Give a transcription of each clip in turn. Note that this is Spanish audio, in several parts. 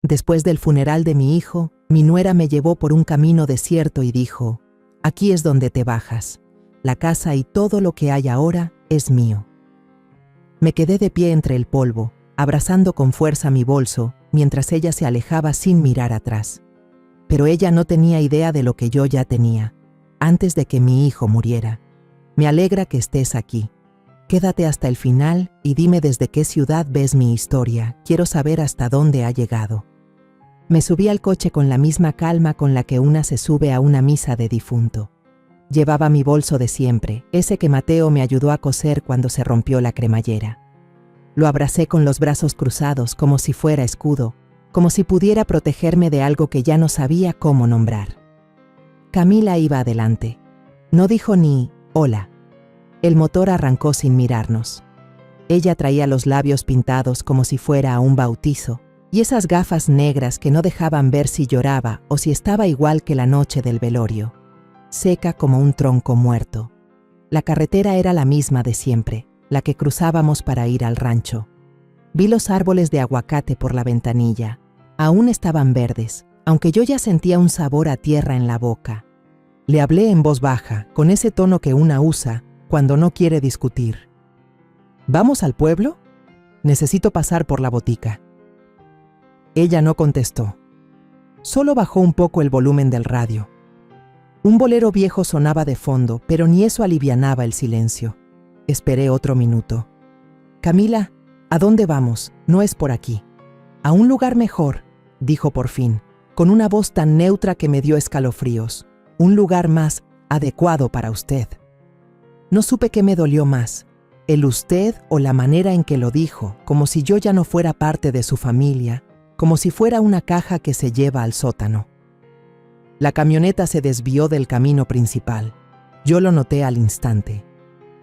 Después del funeral de mi hijo, mi nuera me llevó por un camino desierto y dijo: aquí es donde te bajas. La casa y todo lo que hay ahora es mío. Me quedé de pie entre el polvo, abrazando con fuerza mi bolso, mientras ella se alejaba sin mirar atrás. Pero ella no tenía idea de lo que yo ya tenía, antes de que mi hijo muriera. Me alegra que estés aquí. Quédate hasta el final y dime desde qué ciudad ves mi historia. Quiero saber hasta dónde ha llegado. Me subí al coche con la misma calma con la que una se sube a una misa de difunto. Llevaba mi bolso de siempre, ese que Mateo me ayudó a coser cuando se rompió la cremallera. Lo abracé con los brazos cruzados como si fuera escudo, como si pudiera protegerme de algo que ya no sabía cómo nombrar. Camila iba adelante. No dijo ni «hola». El motor arrancó sin mirarnos. Ella traía los labios pintados como si fuera a un bautizo, y esas gafas negras que no dejaban ver si lloraba o si estaba igual que la noche del velorio, seca como un tronco muerto. La carretera era la misma de siempre, la que cruzábamos para ir al rancho. Vi los árboles de aguacate por la ventanilla. Aún estaban verdes, aunque yo ya sentía un sabor a tierra en la boca. Le hablé en voz baja, con ese tono que una usa cuando no quiere discutir. ¿Vamos al pueblo? Necesito pasar por la botica. Ella no contestó. Solo bajó un poco el volumen del radio. Un bolero viejo sonaba de fondo, pero ni eso alivianaba el silencio. Esperé otro minuto. Camila, ¿a dónde vamos? No es por aquí. A un lugar mejor, dijo por fin, con una voz tan neutra que me dio escalofríos. Un lugar más adecuado para usted. No supe qué me dolió más, el usted o la manera en que lo dijo, como si yo ya no fuera parte de su familia, como si fuera una caja que se lleva al sótano. La camioneta se desvió del camino principal. Yo lo noté al instante.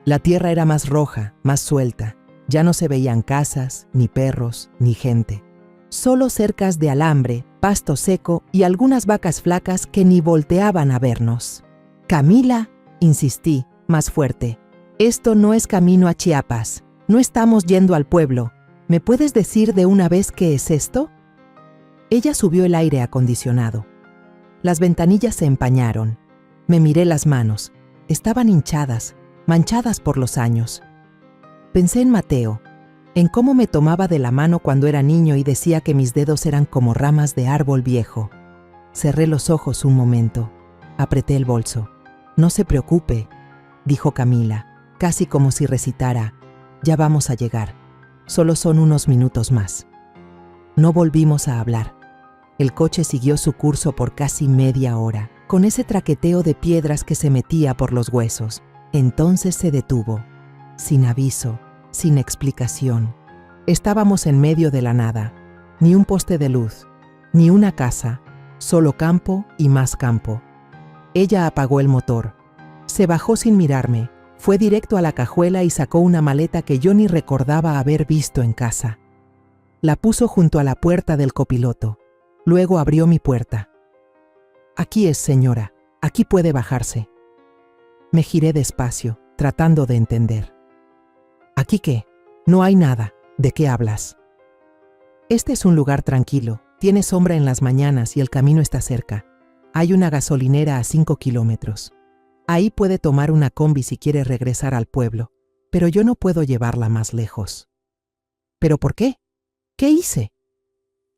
La tierra era más roja, más suelta. Ya no se veían casas, ni perros, ni gente. Solo cercas de alambre, pasto seco y algunas vacas flacas que ni volteaban a vernos. Camila, insistí, más fuerte. Esto no es camino a Chiapas. No estamos yendo al pueblo. ¿Me puedes decir de una vez qué es esto? Ella subió el aire acondicionado. Las ventanillas se empañaron. Me miré las manos. Estaban hinchadas, manchadas por los años. Pensé en Mateo, en cómo me tomaba de la mano cuando era niño y decía que mis dedos eran como ramas de árbol viejo. Cerré los ojos un momento. Apreté el bolso. No se preocupe, dijo Camila, casi como si recitara: ya vamos a llegar. Solo son unos minutos más. No volvimos a hablar. El coche siguió su curso por casi media hora, con ese traqueteo de piedras que se metía por los huesos. Entonces se detuvo, sin aviso, sin explicación. Estábamos en medio de la nada, ni un poste de luz, ni una casa, solo campo y más campo. Ella apagó el motor, se bajó sin mirarme, fue directo a la cajuela y sacó una maleta que yo ni recordaba haber visto en casa. La puso junto a la puerta del copiloto. Luego abrió mi puerta. Aquí es, señora, aquí puede bajarse. Me giré despacio, tratando de entender. ¿Aquí qué? No hay nada. ¿De qué hablas? Este es un lugar tranquilo, tiene sombra en las mañanas y el camino está cerca. Hay una gasolinera a 5 kilómetros. Ahí puede tomar una combi si quiere regresar al pueblo, pero yo no puedo llevarla más lejos. ¿Pero por qué? ¿Qué hice?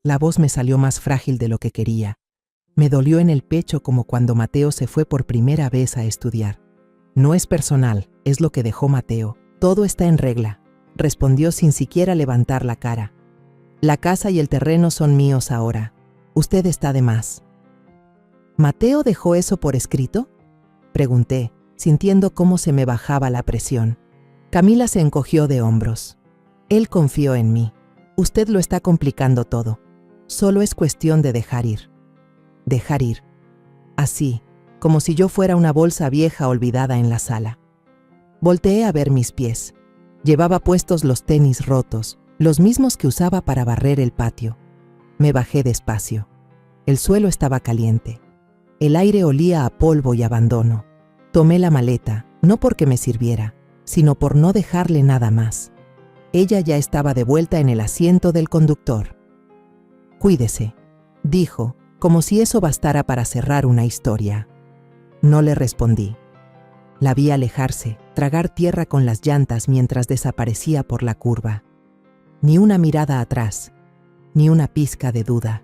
La voz me salió más frágil de lo que quería. Me dolió en el pecho como cuando Mateo se fue por primera vez a estudiar. No es personal, es lo que dejó Mateo. Todo está en regla, respondió sin siquiera levantar la cara. La casa y el terreno son míos ahora. Usted está de más. ¿Mateo dejó eso por escrito? Pregunté, sintiendo cómo se me bajaba la presión. Camila se encogió de hombros. Él confió en mí. Usted lo está complicando todo. Solo es cuestión de dejar ir. Dejar ir. Así, como si yo fuera una bolsa vieja olvidada en la sala. Volteé a ver mis pies. Llevaba puestos los tenis rotos, los mismos que usaba para barrer el patio. Me bajé despacio. El suelo estaba caliente. El aire olía a polvo y abandono. Tomé la maleta, no porque me sirviera, sino por no dejarle nada más. Ella ya estaba de vuelta en el asiento del conductor. Cuídese, dijo, como si eso bastara para cerrar una historia. No le respondí. La vi alejarse, tragar tierra con las llantas mientras desaparecía por la curva. Ni una mirada atrás, ni una pizca de duda.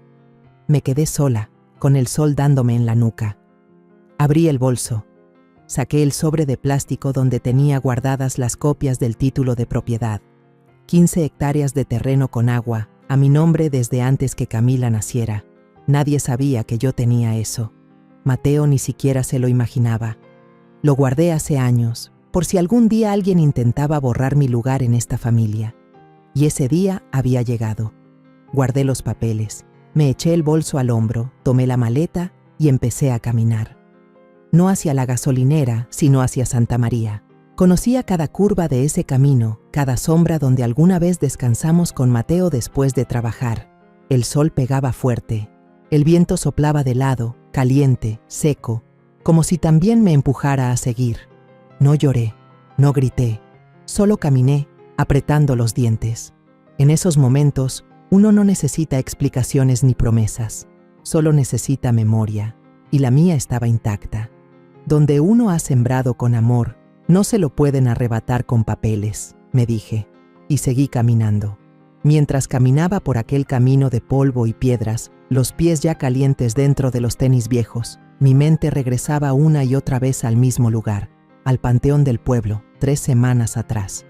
Me quedé sola, con el sol dándome en la nuca. Abrí el bolso. Saqué el sobre de plástico donde tenía guardadas las copias del título de propiedad. 15 hectáreas de terreno con agua, a mi nombre desde antes que Camila naciera. Nadie sabía que yo tenía eso. Mateo ni siquiera se lo imaginaba. Lo guardé hace años, por si algún día alguien intentaba borrar mi lugar en esta familia. Y ese día había llegado. Guardé los papeles, me eché el bolso al hombro, tomé la maleta y empecé a caminar. No hacia la gasolinera, sino hacia Santa María. Conocía cada curva de ese camino, cada sombra donde alguna vez descansamos con Mateo después de trabajar. El sol pegaba fuerte. El viento soplaba de lado, caliente, seco, como si también me empujara a seguir. No lloré, no grité, solo caminé, apretando los dientes. En esos momentos, uno no necesita explicaciones ni promesas, solo necesita memoria, y la mía estaba intacta. Donde uno ha sembrado con amor, no se lo pueden arrebatar con papeles, me dije, y seguí caminando. Mientras caminaba por aquel camino de polvo y piedras, los pies ya calientes dentro de los tenis viejos, mi mente regresaba una y otra vez al mismo lugar, al Panteón del Pueblo, 3 semanas atrás.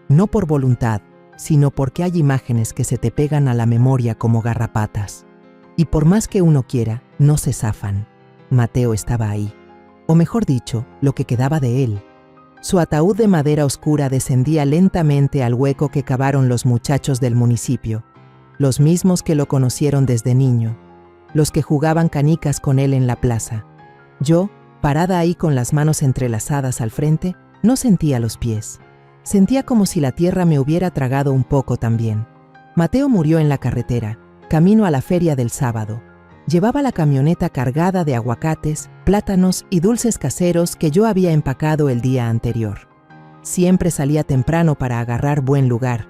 No por voluntad, sino porque hay imágenes que se te pegan a la memoria como garrapatas. Y por más que uno quiera, no se zafan. Mateo estaba ahí. O mejor dicho, lo que quedaba de él. Su ataúd de madera oscura descendía lentamente al hueco que cavaron los muchachos del municipio, los mismos que lo conocieron desde niño, los que jugaban canicas con él en la plaza. Yo, parada ahí con las manos entrelazadas al frente, no sentía los pies. Sentía como si la tierra me hubiera tragado un poco también. Mateo murió en la carretera, camino a la feria del sábado. Llevaba la camioneta cargada de aguacates, plátanos y dulces caseros que yo había empacado el día anterior. Siempre salía temprano para agarrar buen lugar.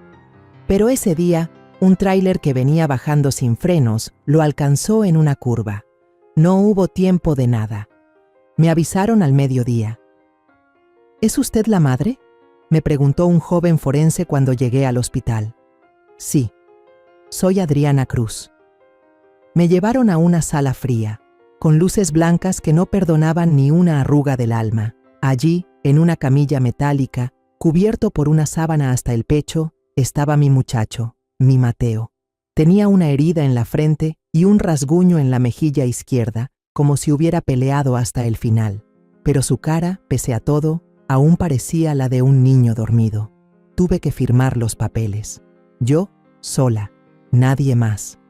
Pero ese día, un tráiler que venía bajando sin frenos lo alcanzó en una curva. No hubo tiempo de nada. Me avisaron al mediodía. ¿Es usted la madre?, me preguntó un joven forense cuando llegué al hospital. Sí, soy Adriana Cruz. Me llevaron a una sala fría, con luces blancas que no perdonaban ni una arruga del alma. Allí, en una camilla metálica, cubierto por una sábana hasta el pecho, estaba mi muchacho, mi Mateo. Tenía una herida en la frente y un rasguño en la mejilla izquierda, como si hubiera peleado hasta el final. Pero su cara, pese a todo, aún parecía la de un niño dormido. Tuve que firmar los papeles. Yo, sola, nadie más.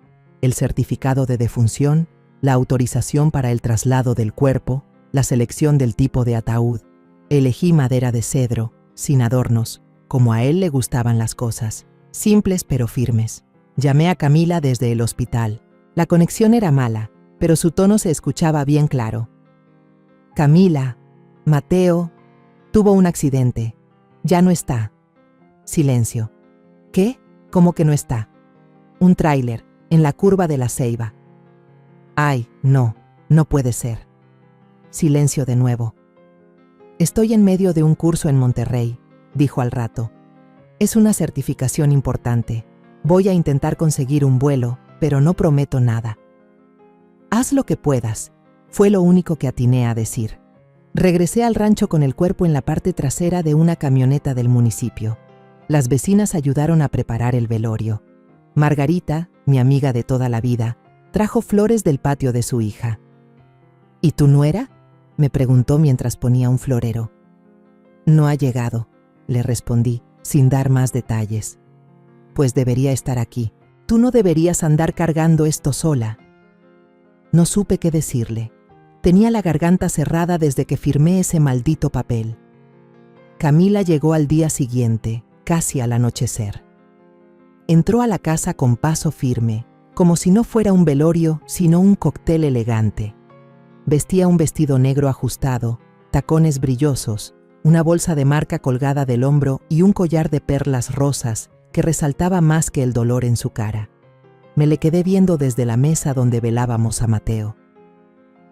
El certificado de defunción, la autorización para el traslado del cuerpo, la selección del tipo de ataúd. Elegí madera de cedro, sin adornos, como a él le gustaban las cosas, simples pero firmes. Llamé a Camila desde el hospital. La conexión era mala, pero su tono se escuchaba bien claro. Camila, Mateo tuvo un accidente. Ya no está. Silencio. ¿Qué? ¿Cómo que no está? Un tráiler, en la curva de la Ceiba. Ay, no puede ser. Silencio de nuevo. Estoy en medio de un curso en Monterrey, dijo al rato. Es una certificación importante. Voy a intentar conseguir un vuelo, pero no prometo nada. Haz lo que puedas, fue lo único que atiné a decir. Regresé al rancho con el cuerpo en la parte trasera de una camioneta del municipio. Las vecinas ayudaron a preparar el velorio. Margarita, mi amiga de toda la vida, trajo flores del patio de su hija. ¿Y tu nuera?, me preguntó mientras ponía un florero. No ha llegado, le respondí, sin dar más detalles. Pues debería estar aquí. Tú no deberías andar cargando esto sola. No supe qué decirle. Tenía la garganta cerrada desde que firmé ese maldito papel. Camila llegó al día siguiente, casi al anochecer. Entró a la casa con paso firme, como si no fuera un velorio, sino un cóctel elegante. Vestía un vestido negro ajustado, tacones brillosos, una bolsa de marca colgada del hombro y un collar de perlas rosas que resaltaba más que el dolor en su cara. Me le quedé viendo desde la mesa donde velábamos a Mateo.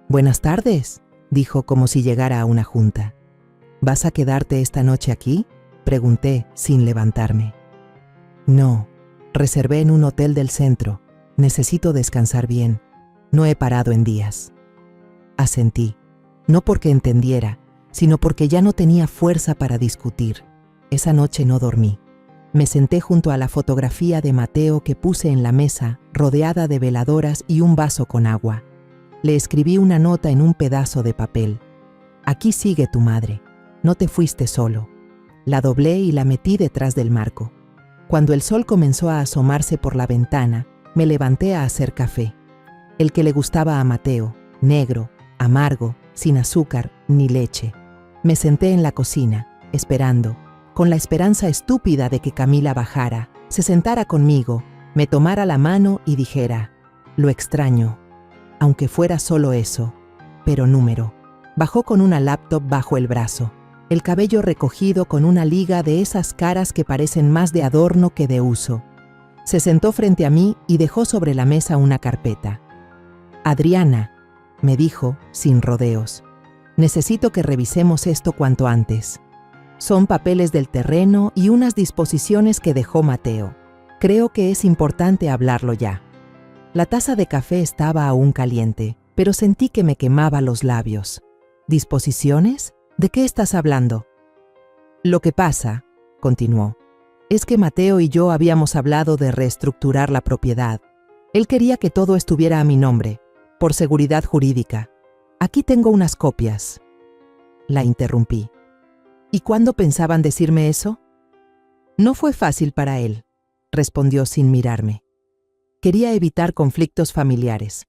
«Buenas tardes», dijo como si llegara a una junta. «¿Vas a quedarte esta noche aquí?», pregunté sin levantarme. «No, reservé en un hotel del centro. Necesito descansar bien. No he parado en días». Asentí, no porque entendiera, sino porque ya no tenía fuerza para discutir. Esa noche no dormí. Me senté junto a la fotografía de Mateo que puse en la mesa, rodeada de veladoras y un vaso con agua. Le escribí una nota en un pedazo de papel. «Aquí sigue tu madre. No te fuiste solo». La doblé y la metí detrás del marco. Cuando el sol comenzó a asomarse por la ventana, me levanté a hacer café. El que le gustaba a Mateo, negro, amargo, sin azúcar ni leche. Me senté en la cocina, esperando, con la esperanza estúpida de que Camila bajara, se sentara conmigo, me tomara la mano y dijera: «Lo extraño», aunque fuera solo eso, pero número. Bajó con una laptop bajo el brazo, el cabello recogido con una liga de esas caras que parecen más de adorno que de uso. Se sentó frente a mí y dejó sobre la mesa una carpeta. «Adriana», me dijo, sin rodeos, «necesito que revisemos esto cuanto antes. Son papeles del terreno y unas disposiciones que dejó Mateo. Creo que es importante hablarlo ya». La taza de café estaba aún caliente, pero sentí que me quemaba los labios. «¿Disposiciones? ¿De qué estás hablando?» «Lo que pasa», continuó, «es que Mateo y yo habíamos hablado de reestructurar la propiedad. Él quería que todo estuviera a mi nombre, por seguridad jurídica. Aquí tengo unas copias». La interrumpí. «¿Y cuándo pensaban decirme eso?» «No fue fácil para él», respondió sin mirarme. «Quería evitar conflictos familiares.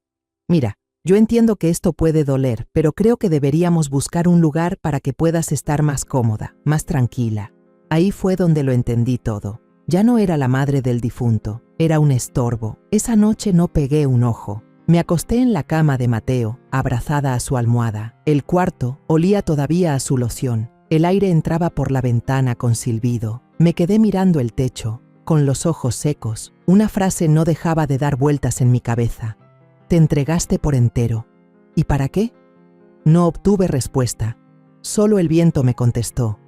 Mira, yo entiendo que esto puede doler, pero creo que deberíamos buscar un lugar para que puedas estar más cómoda, más tranquila». Ahí fue donde lo entendí todo. Ya no era la madre del difunto, era un estorbo. Esa noche no pegué un ojo. Me acosté en la cama de Mateo, abrazada a su almohada. El cuarto olía todavía a su loción. El aire entraba por la ventana con silbido. Me quedé mirando el techo, con los ojos secos. Una frase no dejaba de dar vueltas en mi cabeza. «Te entregaste por entero». ¿Y para qué? No obtuve respuesta. Solo el viento me contestó.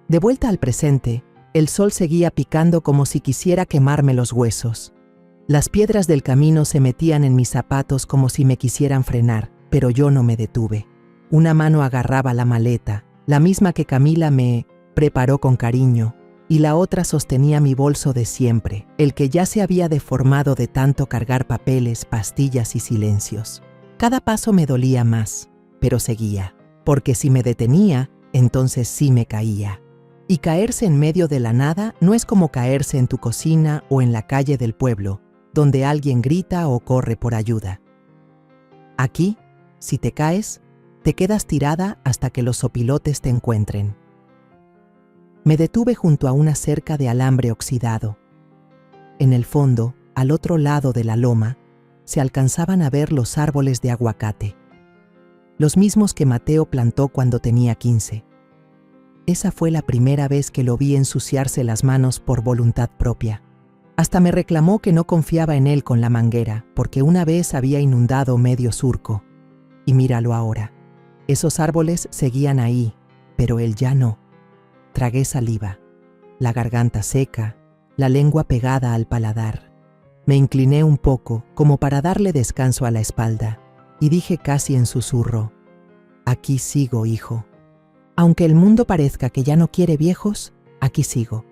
De vuelta al presente, el sol seguía picando como si quisiera quemarme los huesos. Las piedras del camino se metían en mis zapatos como si me quisieran frenar, pero yo no me detuve. Una mano agarraba la maleta, la misma que Camila me preparó con cariño, y la otra sostenía mi bolso de siempre, el que ya se había deformado de tanto cargar papeles, pastillas y silencios. Cada paso me dolía más, pero seguía, porque si me detenía, entonces sí me caía. Y caerse en medio de la nada no es como caerse en tu cocina o en la calle del pueblo, donde alguien grita o corre por ayuda. Aquí, si te caes, te quedas tirada hasta que los opilotes te encuentren. Me detuve junto a una cerca de alambre oxidado. En el fondo, al otro lado de la loma, se alcanzaban a ver los árboles de aguacate, los mismos que Mateo plantó cuando tenía 15. Esa fue la primera vez que lo vi ensuciarse las manos por voluntad propia. Hasta me reclamó que no confiaba en él con la manguera, porque una vez había inundado medio surco. Y míralo ahora. Esos árboles seguían ahí, pero él ya no. Tragué saliva, la garganta seca, la lengua pegada al paladar. Me incliné un poco, como para darle descanso a la espalda, y dije casi en susurro: «Aquí sigo, hijo. Aunque el mundo parezca que ya no quiere viejos, aquí sigo».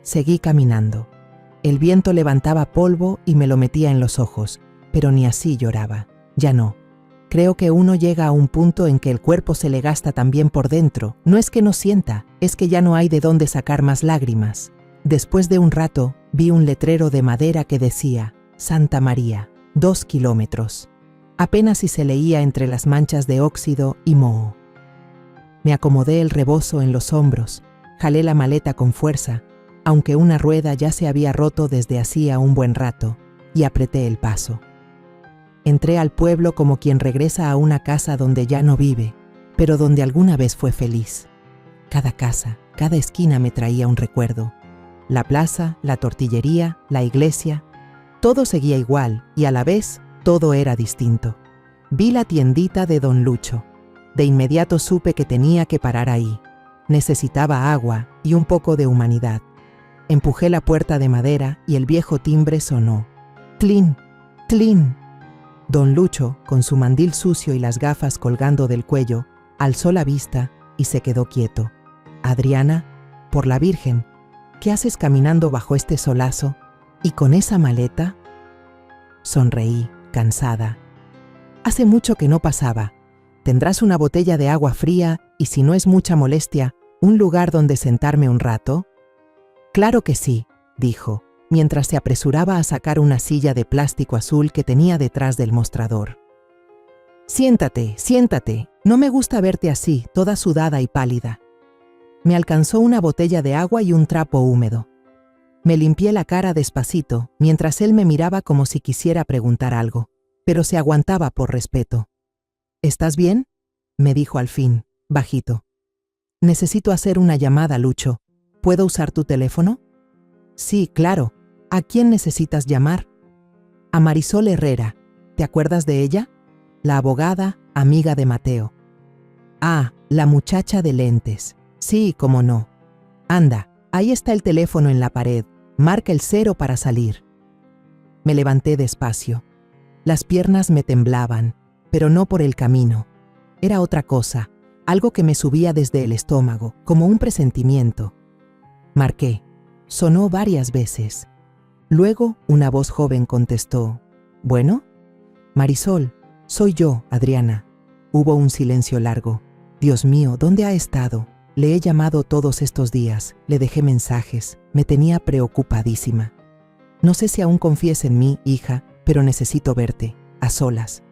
Seguí caminando. El viento levantaba polvo y me lo metía en los ojos, pero ni así lloraba. Ya no. Creo que uno llega a un punto en que el cuerpo se le gasta también por dentro. No es que no sienta, es que ya no hay de dónde sacar más lágrimas. Después de un rato, vi un letrero de madera que decía: «Santa María, 2 kilómetros». Apenas si se leía entre las manchas de óxido y moho. Me acomodé el rebozo en los hombros, jalé la maleta con fuerza, aunque una rueda ya se había roto desde hacía un buen rato, y apreté el paso. Entré al pueblo como quien regresa a una casa donde ya no vive, pero donde alguna vez fue feliz. Cada casa, cada esquina me traía un recuerdo. La plaza, la tortillería, la iglesia, Todo seguía igual y a la vez todo era distinto. Vi la tiendita de don Lucho. De inmediato supe que tenía que parar ahí. Necesitaba agua y un poco de humanidad. Empujé la puerta de madera y el viejo timbre sonó. ¡Tlin! ¡Tlin! Don Lucho, con su mandil sucio y las gafas colgando del cuello, alzó la vista y se quedó quieto. «Adriana, por la Virgen, ¿qué haces caminando bajo este solazo? ¿Y con esa maleta?» Sonreí, cansada. «Hace mucho que no pasaba. ¿Tendrás una botella de agua fría y, si no es mucha molestia, un lugar donde sentarme un rato?» «Claro que sí», dijo, mientras se apresuraba a sacar una silla de plástico azul que tenía detrás del mostrador. «Siéntate, siéntate. No me gusta verte así, toda sudada y pálida». Me alcanzó una botella de agua y un trapo húmedo. Me limpié la cara despacito, mientras él me miraba como si quisiera preguntar algo, pero se aguantaba por respeto. «¿Estás bien?», me dijo al fin, bajito. «Necesito hacer una llamada, Lucho. ¿Puedo usar tu teléfono?» «Sí, claro. ¿A quién necesitas llamar?» «A Marisol Herrera. ¿Te acuerdas de ella? La abogada, amiga de Mateo». «Ah, la muchacha de lentes. Sí, cómo no. Anda, ahí está el teléfono en la pared. Marca el 0 para salir». Me levanté despacio. Las piernas me temblaban, pero no por el camino. Era otra cosa, algo que me subía desde el estómago, como un presentimiento. Marqué. Sonó varias veces. Luego, una voz joven contestó. «¿Bueno?» «Marisol, soy yo, Adriana». Hubo un silencio largo. «Dios mío, ¿dónde ha estado? Le he llamado todos estos días, le dejé mensajes, me tenía preocupadísima. No sé si aún confíes en mí, hija, pero necesito verte, a solas».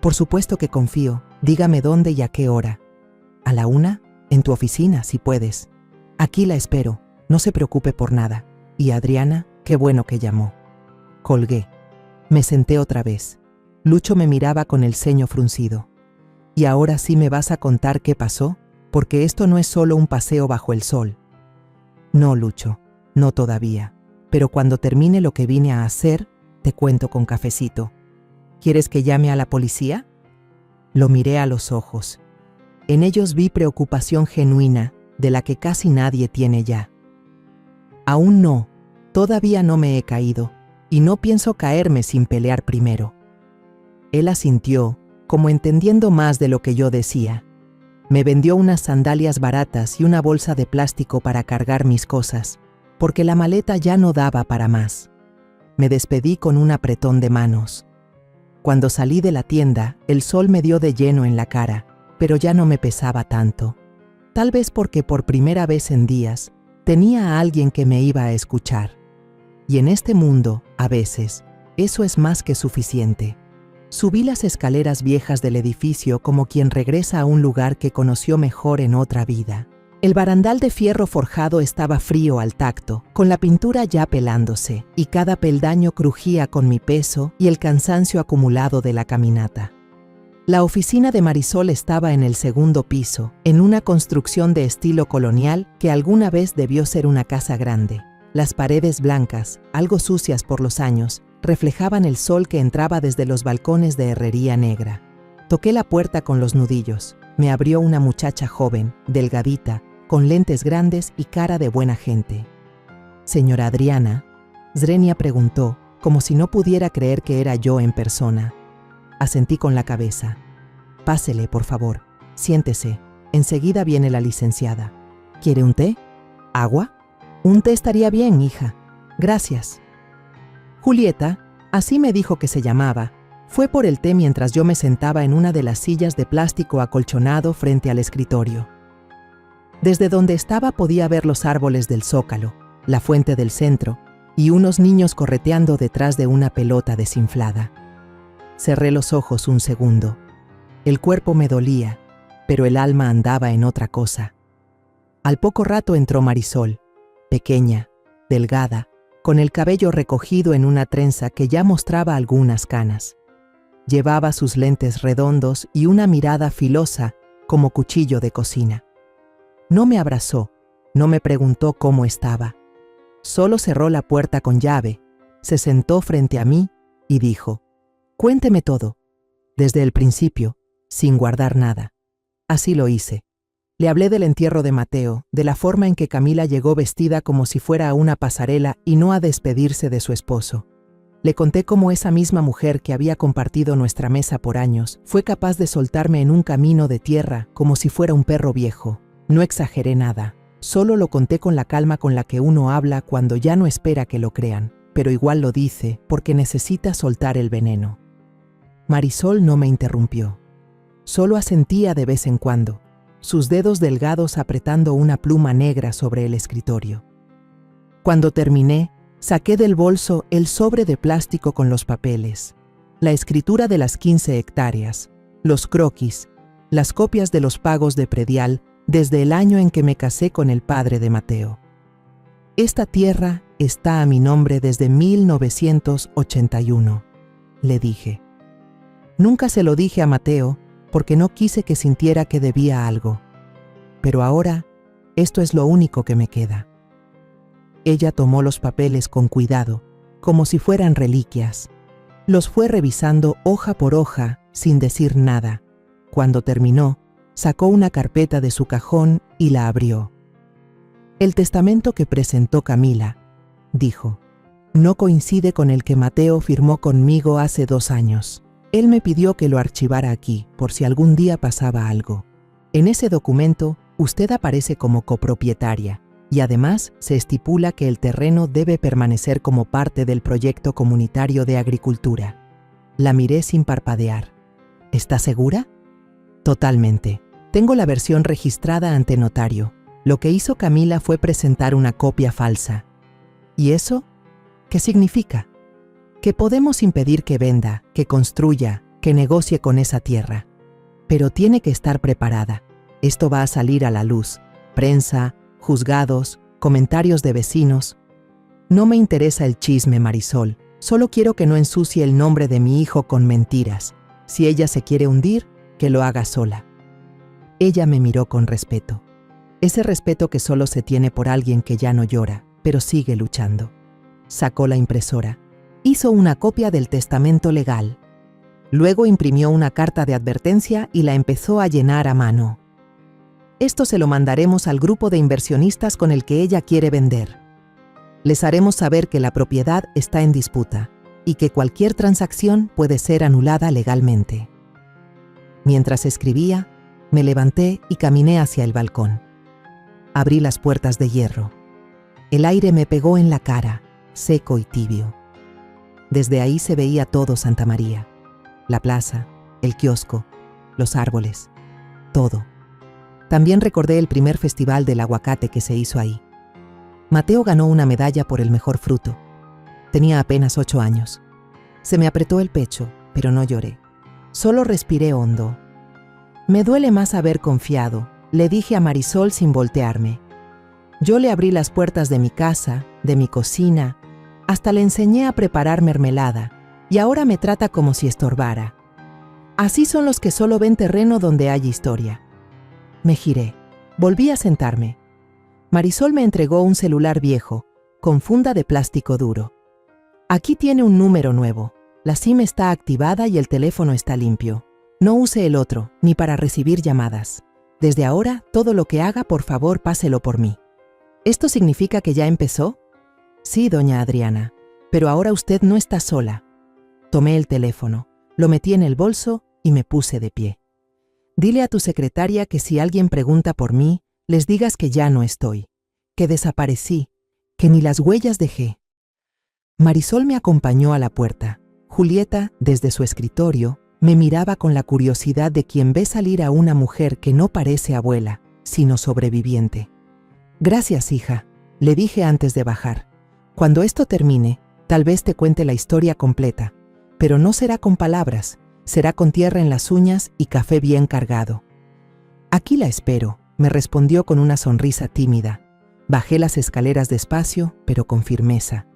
«Por supuesto que confío. Dígame dónde y a qué hora». «¿A la 1? En tu oficina, si puedes. Aquí la espero, no se preocupe por nada. Y Adriana, qué bueno que llamó». Colgué. Me senté otra vez. Lucho me miraba con el ceño fruncido. «¿Y ahora sí me vas a contar qué pasó? Porque esto no es solo un paseo bajo el sol». «No, Lucho, no todavía. Pero cuando termine lo que vine a hacer, te cuento con cafecito. ¿Quieres que llame a la policía?» Lo miré a los ojos. En ellos vi preocupación genuina, de la que casi nadie tiene ya. «Aún no. Todavía no me he caído, y no pienso caerme sin pelear primero». Él asintió, como entendiendo más de lo que yo decía. Me vendió unas sandalias baratas y una bolsa de plástico para cargar mis cosas, porque la maleta ya no daba para más. Me despedí con un apretón de manos. Cuando salí de la tienda, el sol me dio de lleno en la cara, pero ya no me pesaba tanto. Tal vez porque por primera vez en días, tenía a alguien que me iba a escuchar. Y en este mundo, a veces, eso es más que suficiente. Subí las escaleras viejas del edificio como quien regresa a un lugar que conoció mejor en otra vida. El barandal de fierro forjado estaba frío al tacto, con la pintura ya pelándose, y cada peldaño crujía con mi peso y el cansancio acumulado de la caminata. La oficina de Marisol estaba en el segundo piso, en una construcción de estilo colonial que alguna vez debió ser una casa grande. Las paredes blancas, algo sucias por los años, reflejaban el sol que entraba desde los balcones de herrería negra. Toqué la puerta con los nudillos. Me abrió una muchacha joven, delgadita, con lentes grandes y cara de buena gente. «Señora Adriana», Zrenia preguntó, como si no pudiera creer que era yo en persona. Asentí con la cabeza. «Pásele, por favor. Siéntese. Enseguida viene la licenciada. ¿Quiere un té? ¿Agua? Un té estaría bien, hija. Gracias». Julieta, así me dijo que se llamaba, fue por el té mientras yo me sentaba en una de las sillas de plástico acolchonado frente al escritorio. Desde donde estaba podía ver los árboles del zócalo, la fuente del centro y unos niños correteando detrás de una pelota desinflada. Cerré los ojos un segundo. El cuerpo me dolía, pero el alma andaba en otra cosa. Al poco rato entró Marisol, pequeña, delgada, con el cabello recogido en una trenza que ya mostraba algunas canas. Llevaba sus lentes redondos y una mirada filosa como cuchillo de cocina. No me abrazó, no me preguntó cómo estaba. Solo cerró la puerta con llave, se sentó frente a mí y dijo: «Cuénteme todo, desde el principio, sin guardar nada». Así lo hice. Le hablé del entierro de Mateo, de la forma en que Camila llegó vestida como si fuera a una pasarela y no a despedirse de su esposo. Le conté cómo esa misma mujer que había compartido nuestra mesa por años fue capaz de soltarme en un camino de tierra como si fuera un perro viejo. No exageré nada, solo lo conté con la calma con la que uno habla cuando ya no espera que lo crean, pero igual lo dice porque necesita soltar el veneno. Marisol no me interrumpió. Solo asentía de vez en cuando, sus dedos delgados apretando una pluma negra sobre el escritorio. Cuando terminé, saqué del bolso el sobre de plástico con los papeles, la escritura de las 15 hectáreas, los croquis, las copias de los pagos de predial desde el año en que me casé con el padre de Mateo. «Esta tierra está a mi nombre desde 1981», le dije. Nunca se lo dije a Mateo porque no quise que sintiera que debía algo. Pero ahora, esto es lo único que me queda. Ella tomó los papeles con cuidado, como si fueran reliquias. Los fue revisando hoja por hoja, sin decir nada. Cuando terminó, sacó una carpeta de su cajón y la abrió. «El testamento que presentó Camila», dijo, «no coincide con el que Mateo firmó conmigo hace 2 años. Él me pidió que lo archivara aquí, por si algún día pasaba algo. En ese documento, usted aparece como copropietaria, y además se estipula que el terreno debe permanecer como parte del proyecto comunitario de agricultura». La miré sin parpadear. «¿Está segura?» «Totalmente. Tengo la versión registrada ante notario. Lo que hizo Camila fue presentar una copia falsa». «¿Y eso? ¿Qué significa?» «Que podemos impedir que venda, que construya, que negocie con esa tierra. Pero tiene que estar preparada. Esto va a salir a la luz. Prensa, juzgados, comentarios de vecinos. No me interesa el chisme, Marisol. Solo quiero que no ensucie el nombre de mi hijo con mentiras. Si ella se quiere hundir, que lo haga sola». Ella me miró con respeto. Ese respeto que solo se tiene por alguien que ya no llora, pero sigue luchando. Sacó la impresora. Hizo una copia del testamento legal. Luego imprimió una carta de advertencia y la empezó a llenar a mano. «Esto se lo mandaremos al grupo de inversionistas con el que ella quiere vender. Les haremos saber que la propiedad está en disputa y que cualquier transacción puede ser anulada legalmente». Mientras escribía, me levanté y caminé hacia el balcón. Abrí las puertas de hierro. El aire me pegó en la cara, seco y tibio. Desde ahí se veía todo Santa María, la plaza, el kiosco, los árboles, todo. También recordé el primer festival del aguacate que se hizo ahí. Mateo ganó una medalla por el mejor fruto. Tenía apenas 8 años. Se me apretó el pecho, pero no lloré. Solo respiré hondo. «Me duele más haber confiado», le dije a Marisol sin voltearme. Yo le abrí las puertas de mi casa, de mi cocina, hasta le enseñé a preparar mermelada, y ahora me trata como si estorbara. Así son los que solo ven terreno donde hay historia. Me giré. Volví a sentarme. Marisol me entregó un celular viejo, con funda de plástico duro. «Aquí tiene un número nuevo. La SIM está activada y el teléfono está limpio. No use el otro, ni para recibir llamadas. Desde ahora, todo lo que haga, por favor, páselo por mí». «¿Esto significa que ya empezó?» «Sí, doña Adriana, pero ahora usted no está sola». Tomé el teléfono, lo metí en el bolso y me puse de pie. «Dile a tu secretaria que si alguien pregunta por mí, les digas que ya no estoy, que desaparecí, que ni las huellas dejé». Marisol me acompañó a la puerta. Julieta, desde su escritorio, me miraba con la curiosidad de quien ve salir a una mujer que no parece abuela, sino sobreviviente. «Gracias, hija», le dije antes de bajar. «Cuando esto termine, tal vez te cuente la historia completa, pero no será con palabras, será con tierra en las uñas y café bien cargado». «Aquí la espero», me respondió con una sonrisa tímida. Bajé las escaleras despacio, pero con firmeza.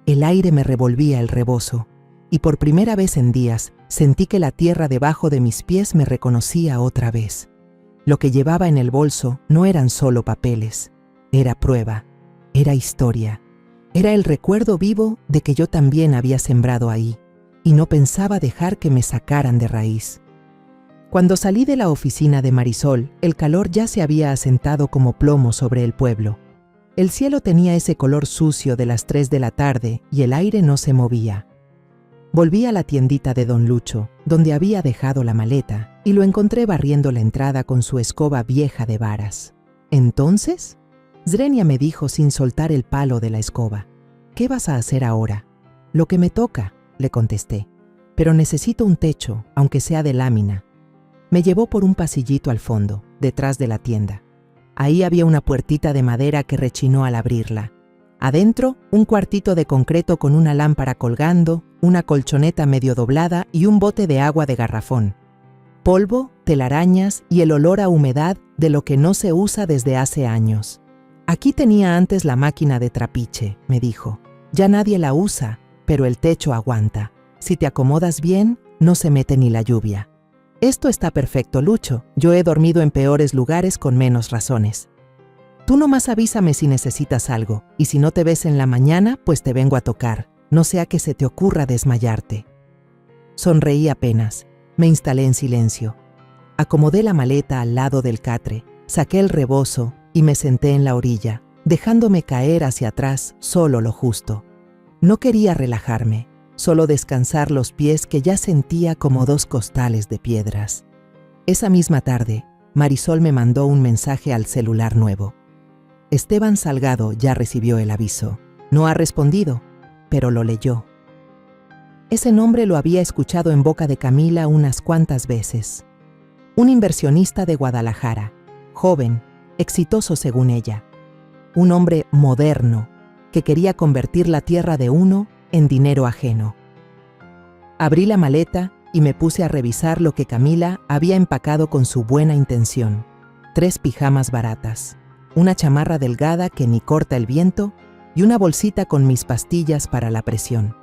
El aire me revolvía el rebozo, y por primera vez en días sentí que la tierra debajo de mis pies me reconocía otra vez. Lo que llevaba en el bolso no eran solo papeles, era prueba, era historia. Era el recuerdo vivo de que yo también había sembrado ahí, y no pensaba dejar que me sacaran de raíz. Cuando salí de la oficina de Marisol, el calor ya se había asentado como plomo sobre el pueblo. El cielo tenía ese color sucio de las 3 de la tarde y el aire no se movía. Volví a la tiendita de don Lucho, donde había dejado la maleta, y lo encontré barriendo la entrada con su escoba vieja de varas. ¿Entonces? Zrenia me dijo sin soltar el palo de la escoba. ¿Qué vas a hacer ahora? Lo que me toca, le contesté. Pero necesito un techo, aunque sea de lámina. Me llevó por un pasillito al fondo, detrás de la tienda. Ahí había una puertita de madera que rechinó al abrirla. Adentro, un cuartito de concreto con una lámpara colgando, una colchoneta medio doblada y un bote de agua de garrafón. Polvo, telarañas y el olor a humedad de lo que no se usa desde hace años. Aquí tenía antes la máquina de trapiche, me dijo. Ya nadie la usa, pero el techo aguanta. Si te acomodas bien, no se mete ni la lluvia. Esto está perfecto, Lucho. Yo he dormido en peores lugares con menos razones. Tú nomás avísame si necesitas algo, y si no te ves en la mañana, pues te vengo a tocar, no sea que se te ocurra desmayarte. Sonreí apenas, me instalé en silencio. Acomodé la maleta al lado del catre, saqué el rebozo y me senté en la orilla, dejándome caer hacia atrás solo lo justo. No quería relajarme, solo descansar los pies que ya sentía como 2 costales de piedras. Esa misma tarde, Marisol me mandó un mensaje al celular nuevo. Esteban Salgado ya recibió el aviso. No ha respondido, pero lo leyó. Ese nombre lo había escuchado en boca de Camila unas cuantas veces. Un inversionista de Guadalajara, joven, exitoso según ella. Un hombre moderno, que quería convertir la tierra de uno en dinero ajeno. Abrí la maleta y me puse a revisar lo que Camila había empacado con su buena intención. 3 pijamas baratas, una chamarra delgada que ni corta el viento y una bolsita con mis pastillas para la presión.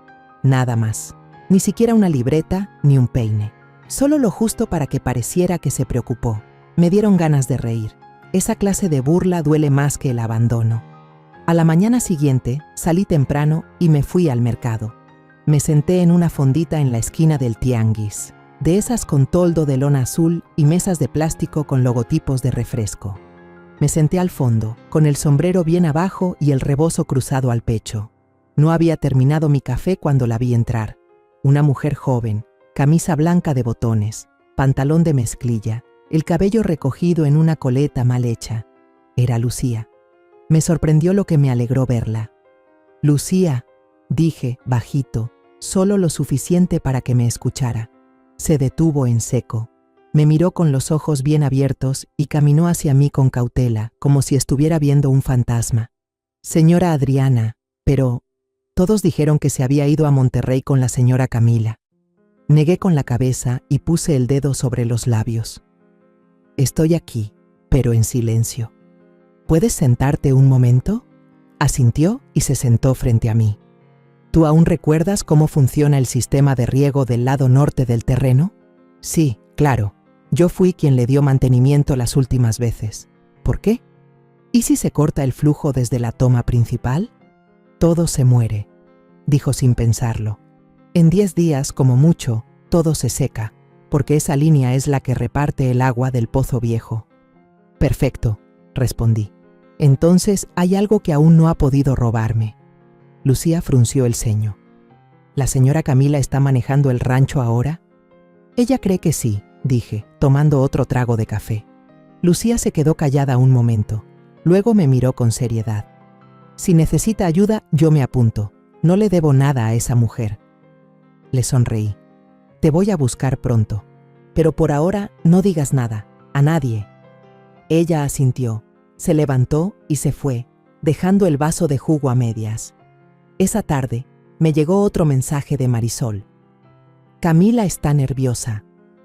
Nada más, ni siquiera una libreta ni un peine. Solo lo justo para que pareciera que se preocupó. Me dieron ganas de reír. Esa clase de burla duele más que el abandono. A la mañana siguiente salí temprano y me fui al mercado. Me senté en una fondita en la esquina del tianguis, de esas con toldo de lona azul y mesas de plástico con logotipos de refresco. Me senté al fondo, con el sombrero bien abajo y el rebozo cruzado al pecho. No había terminado mi café cuando la vi entrar. Una mujer joven, camisa blanca de botones, pantalón de mezclilla, el cabello recogido en una coleta mal hecha. Era Lucía. Me sorprendió lo que me alegró verla. Lucía, dije, bajito, solo lo suficiente para que me escuchara. Se detuvo en seco. Me miró con los ojos bien abiertos y caminó hacia mí con cautela, como si estuviera viendo un fantasma. Señora Adriana, pero... Todos dijeron que se había ido a Monterrey con la señora Camila. Negué con la cabeza y puse el dedo sobre los labios. Estoy aquí, pero en silencio. ¿Puedes sentarte un momento? Asintió y se sentó frente a mí. ¿Tú aún recuerdas cómo funciona el sistema de riego del lado norte del terreno? Sí, claro. Yo fui quien le dio mantenimiento las últimas veces. ¿Por qué? ¿Y si se corta el flujo desde la toma principal? Todo se muere, dijo sin pensarlo. En 10 días, como mucho, todo se seca, porque esa línea es la que reparte el agua del pozo viejo. Perfecto, respondí. Entonces hay algo que aún no ha podido robarme. Lucía frunció el ceño. ¿La señora Camila está manejando el rancho ahora? Ella cree que sí, dije, tomando otro trago de café. Lucía se quedó callada un momento. Luego me miró con seriedad. Si necesita ayuda, yo me apunto. No le debo nada a esa mujer. Le sonreí. Te voy a buscar pronto. Pero por ahora no digas nada, a nadie. Ella asintió, se levantó y se fue, dejando el vaso de jugo a medias. Esa tarde me llegó otro mensaje de Marisol. Camila está nerviosa.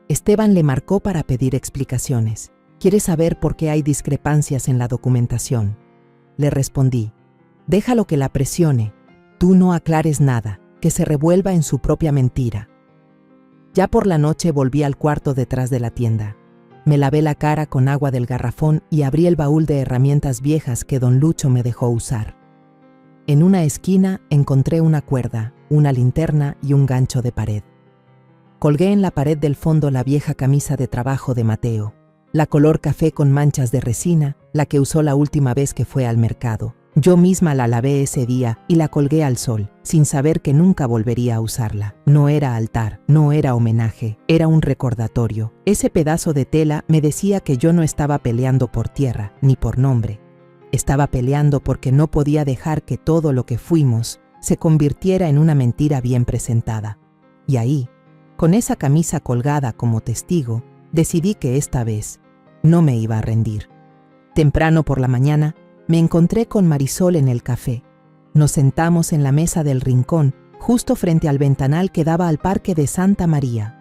Esteban le marcó para pedir explicaciones. Quiere saber por qué hay discrepancias en la documentación. Le respondí, déjalo que la presione. Tú no aclares nada, que se revuelva en su propia mentira. Ya por la noche volví al cuarto detrás de la tienda. Me lavé la cara con agua del garrafón y abrí el baúl de herramientas viejas que don Lucho me dejó usar. En una esquina encontré una cuerda, una linterna y un gancho de pared. Colgué en la pared del fondo la vieja camisa de trabajo de Mateo, la color café con manchas de resina, la que usó la última vez que fue al mercado. Yo misma la lavé ese día y la colgué al sol, sin saber que nunca volvería a usarla. No era altar, no era homenaje, era un recordatorio. Ese pedazo de tela me decía que yo no estaba peleando por tierra, ni por nombre. Estaba peleando porque no podía dejar que todo lo que fuimos se convirtiera en una mentira bien presentada. Y ahí, con esa camisa colgada como testigo, decidí que esta vez no me iba a rendir. Temprano por la mañana, me encontré con Marisol en el café. Nos sentamos en la mesa del rincón, justo frente al ventanal que daba al parque de Santa María.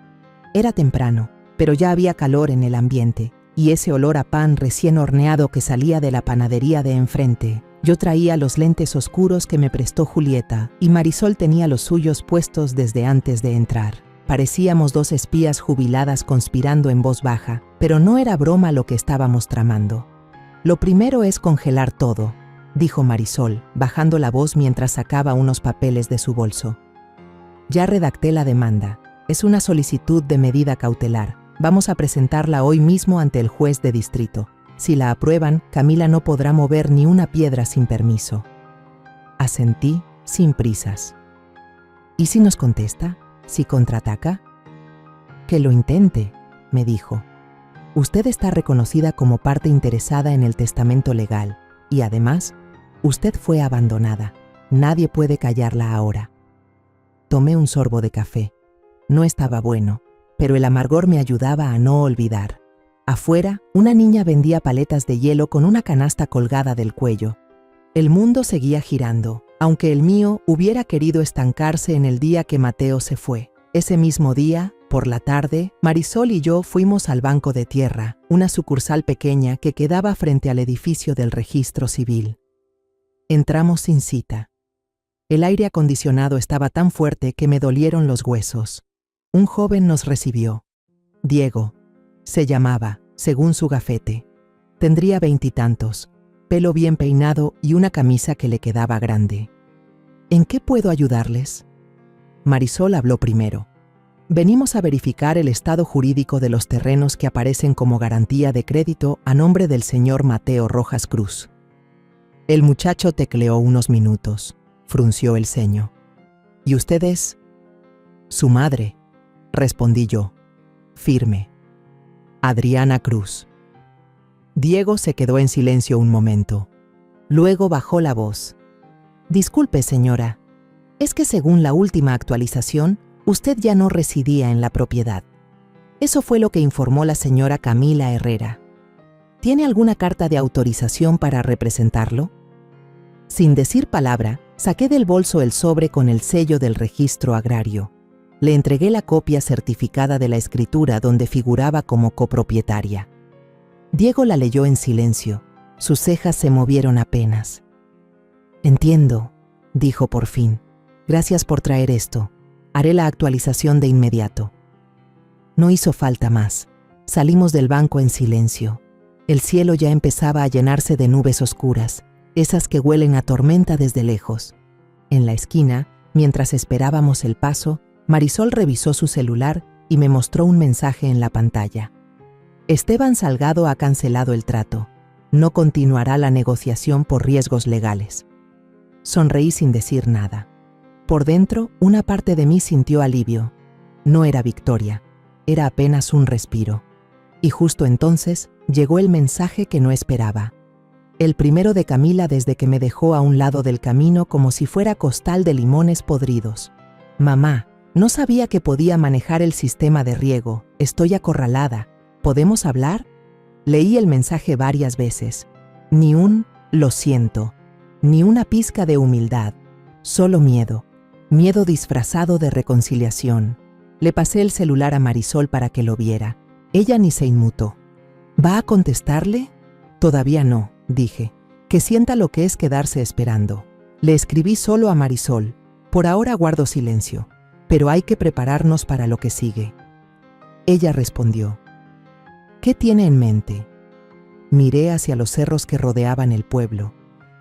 Era temprano, pero ya había calor en el ambiente, y ese olor a pan recién horneado que salía de la panadería de enfrente. Yo traía los lentes oscuros que me prestó Julieta, y Marisol tenía los suyos puestos desde antes de entrar. Parecíamos dos espías jubiladas conspirando en voz baja, pero no era broma lo que estábamos tramando. Lo primero es congelar todo, dijo Marisol, bajando la voz mientras sacaba unos papeles de su bolso. Ya redacté la demanda. Es una solicitud de medida cautelar. Vamos a presentarla hoy mismo ante el juez de distrito. Si la aprueban, Camila no podrá mover ni una piedra sin permiso. Asentí sin prisas. ¿Y si nos contesta? ¿Si contraataca? Que lo intente, me dijo. Usted está reconocida como parte interesada en el testamento legal y además, usted fue abandonada. Nadie puede callarla ahora. Tomé un sorbo de café. No estaba bueno, pero el amargor me ayudaba a no olvidar. Afuera, una niña vendía paletas de hielo con una canasta colgada del cuello. El mundo seguía girando, aunque el mío hubiera querido estancarse en el día que Mateo se fue. Ese mismo día, por la tarde, Marisol y yo fuimos al Banco de Tierra, una sucursal pequeña que quedaba frente al edificio del Registro Civil. Entramos sin cita. El aire acondicionado estaba tan fuerte que me dolieron los huesos. Un joven nos recibió. Diego. Se llamaba, según su gafete. Tendría 20 y tantos, pelo bien peinado y una camisa que le quedaba grande. ¿En qué puedo ayudarles? Marisol habló primero. Venimos a verificar el estado jurídico de los terrenos que aparecen como garantía de crédito a nombre del señor Mateo Rojas Cruz. El muchacho tecleó unos minutos, frunció el ceño. ¿Y usted es? Su madre, respondí yo, firme. Adriana Cruz. Diego se quedó en silencio un momento. Luego bajó la voz. Disculpe, señora. Es que según la última actualización, usted ya no residía en la propiedad. Eso fue lo que informó la señora Camila Herrera. ¿Tiene alguna carta de autorización para representarlo? Sin decir palabra, saqué del bolso el sobre con el sello del registro agrario. Le entregué la copia certificada de la escritura donde figuraba como copropietaria. Diego la leyó en silencio. Sus cejas se movieron apenas. Entiendo, dijo por fin. Gracias por traer esto. Haré la actualización de inmediato. No hizo falta más. Salimos del banco en silencio. El cielo ya empezaba a llenarse de nubes oscuras, esas que huelen a tormenta desde lejos. En la esquina, mientras esperábamos el paso, Marisol revisó su celular y me mostró un mensaje en la pantalla. Esteban Salgado ha cancelado el trato. No continuará la negociación por riesgos legales. Sonreí sin decir nada. Por dentro, una parte de mí sintió alivio. No era victoria, era apenas un respiro. Y justo entonces llegó el mensaje que no esperaba. El primero de Camila desde que me dejó a un lado del camino como si fuera costal de limones podridos. Mamá, no sabía que podía manejar el sistema de riego. Estoy acorralada. ¿Podemos hablar? Leí el mensaje varias veces. Ni un lo siento, ni una pizca de humildad, solo miedo. Miedo disfrazado de reconciliación. Le pasé el celular a Marisol para que lo viera. Ella ni se inmutó. ¿Va a contestarle? Todavía no, dije. Que sienta lo que es quedarse esperando. Le escribí solo a Marisol. Por ahora guardo silencio, pero hay que prepararnos para lo que sigue. Ella respondió. ¿Qué tiene en mente? Miré hacia los cerros que rodeaban el pueblo.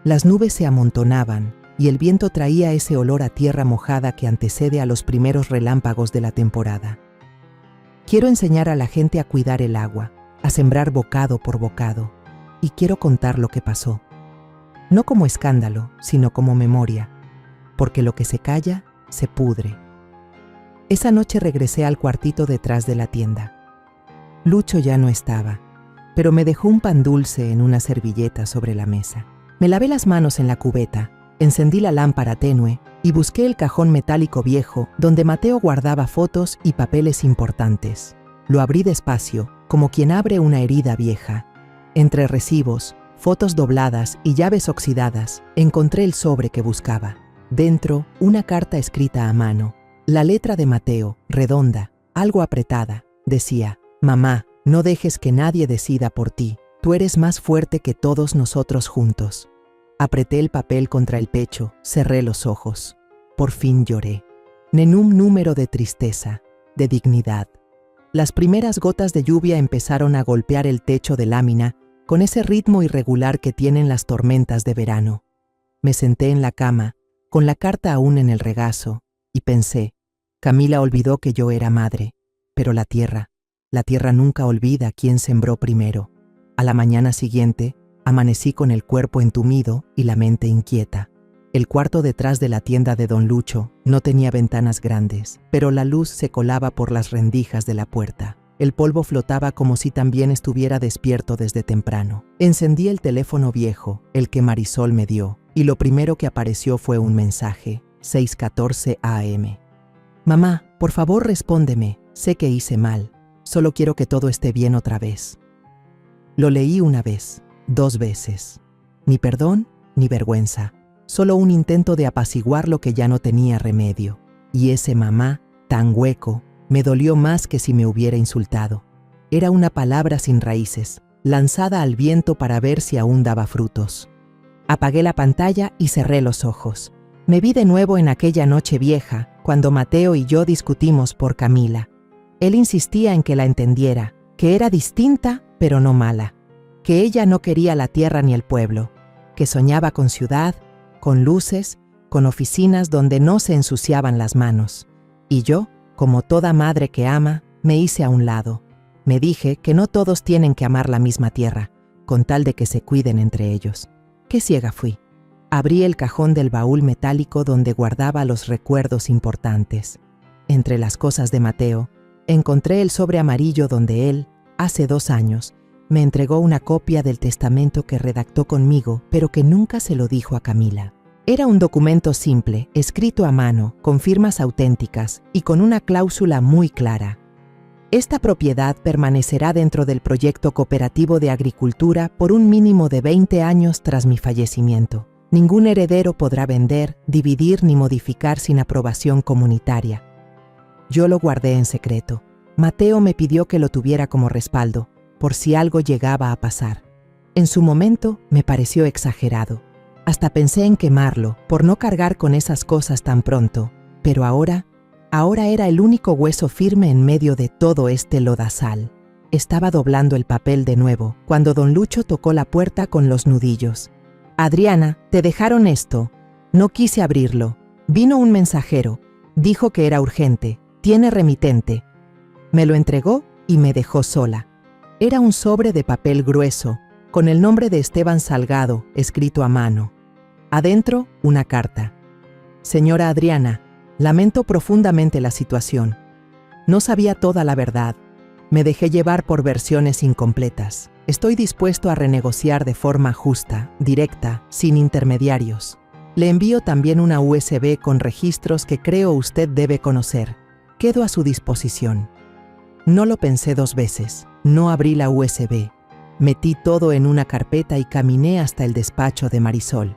Las nubes se amontonaban, y el viento traía ese olor a tierra mojada que antecede a los primeros relámpagos de la temporada. Quiero enseñar a la gente a cuidar el agua, a sembrar bocado por bocado, y quiero contar lo que pasó. No como escándalo, sino como memoria, porque lo que se calla, se pudre. Esa noche regresé al cuartito detrás de la tienda. Lucho ya no estaba, pero me dejó un pan dulce en una servilleta sobre la mesa. Me lavé las manos en la cubeta, encendí la lámpara tenue y busqué el cajón metálico viejo donde Mateo guardaba fotos y papeles importantes. Lo abrí despacio, como quien abre una herida vieja. Entre recibos, fotos dobladas y llaves oxidadas, encontré el sobre que buscaba. Dentro, una carta escrita a mano. La letra de Mateo, redonda, algo apretada, decía: «Mamá, no dejes que nadie decida por ti. Tú eres más fuerte que todos nosotros juntos». Apreté el papel contra el pecho, cerré los ojos. Por fin lloré. Nenún número de tristeza, de dignidad. Las primeras gotas de lluvia empezaron a golpear el techo de lámina con ese ritmo irregular que tienen las tormentas de verano. Me senté en la cama, con la carta aún en el regazo, y pensé: Camila olvidó que yo era madre, pero la tierra nunca olvida quién sembró primero. A la mañana siguiente, amanecí con el cuerpo entumido y la mente inquieta. El cuarto detrás de la tienda de don Lucho no tenía ventanas grandes, pero la luz se colaba por las rendijas de la puerta. El polvo flotaba como si también estuviera despierto desde temprano. Encendí el teléfono viejo, el que Marisol me dio, y lo primero que apareció fue un mensaje: 6:14 a.m. «Mamá, por favor respóndeme, sé que hice mal, solo quiero que todo esté bien otra vez». Lo leí una vez, 2 veces. Ni perdón, ni vergüenza, solo un intento de apaciguar lo que ya no tenía remedio. Y ese mamá, tan hueco, me dolió más que si me hubiera insultado. Era una palabra sin raíces, lanzada al viento para ver si aún daba frutos. Apagué la pantalla y cerré los ojos. Me vi de nuevo en aquella noche vieja, cuando Mateo y yo discutimos por Camila. Él insistía en que la entendiera, que era distinta, pero no mala, que ella no quería la tierra ni el pueblo, que soñaba con ciudad, con luces, con oficinas donde no se ensuciaban las manos. Y yo, como toda madre que ama, me hice a un lado. Me dije que no todos tienen que amar la misma tierra, con tal de que se cuiden entre ellos. Qué ciega fui. Abrí el cajón del baúl metálico donde guardaba los recuerdos importantes. Entre las cosas de Mateo, encontré el sobre amarillo donde él, hace 2 años, me entregó una copia del testamento que redactó conmigo, pero que nunca se lo dijo a Camila. Era un documento simple, escrito a mano, con firmas auténticas y con una cláusula muy clara. Esta propiedad permanecerá dentro del proyecto cooperativo de agricultura por un mínimo de 20 años tras mi fallecimiento. Ningún heredero podrá vender, dividir ni modificar sin aprobación comunitaria. Yo lo guardé en secreto. Mateo me pidió que lo tuviera como respaldo, por si algo llegaba a pasar. En su momento me pareció exagerado. Hasta pensé en quemarlo, por no cargar con esas cosas tan pronto. Pero ahora era el único hueso firme en medio de todo este lodazal. Estaba doblando el papel de nuevo, cuando don Lucho tocó la puerta con los nudillos. «Adriana, te dejaron esto». No quise abrirlo. Vino un mensajero. Dijo que era urgente. Tiene remitente. Me lo entregó y me dejó sola. Era un sobre de papel grueso, con el nombre de Esteban Salgado, escrito a mano. Adentro, una carta. «Señora Adriana, lamento profundamente la situación. No sabía toda la verdad. Me dejé llevar por versiones incompletas. Estoy dispuesto a renegociar de forma justa, directa, sin intermediarios. Le envío también una USB con registros que creo usted debe conocer. Quedo a su disposición». No lo pensé 2 veces. No abrí la USB. Metí todo en una carpeta y caminé hasta el despacho de Marisol.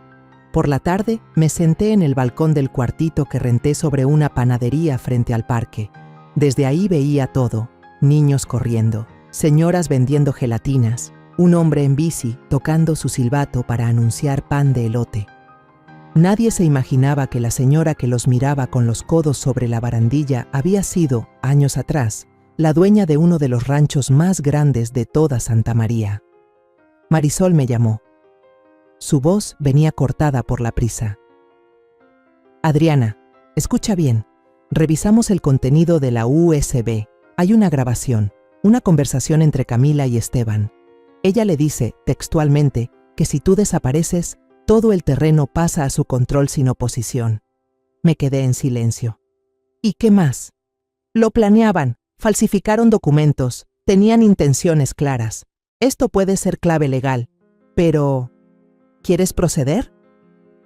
Por la tarde, me senté en el balcón del cuartito que renté sobre una panadería frente al parque. Desde ahí veía todo: niños corriendo, señoras vendiendo gelatinas, un hombre en bici tocando su silbato para anunciar pan de elote. Nadie se imaginaba que la señora que los miraba con los codos sobre la barandilla había sido, años atrás, la dueña de uno de los ranchos más grandes de toda Santa María. Marisol me llamó. Su voz venía cortada por la prisa. Adriana, escucha bien. Revisamos el contenido de la USB. Hay una grabación, una conversación entre Camila y Esteban. Ella le dice, textualmente, que si tú desapareces, todo el terreno pasa a su control sin oposición. Me quedé en silencio. ¿Y qué más? Lo planeaban, falsificaron documentos, tenían intenciones claras. Esto puede ser clave legal, pero ¿quieres proceder?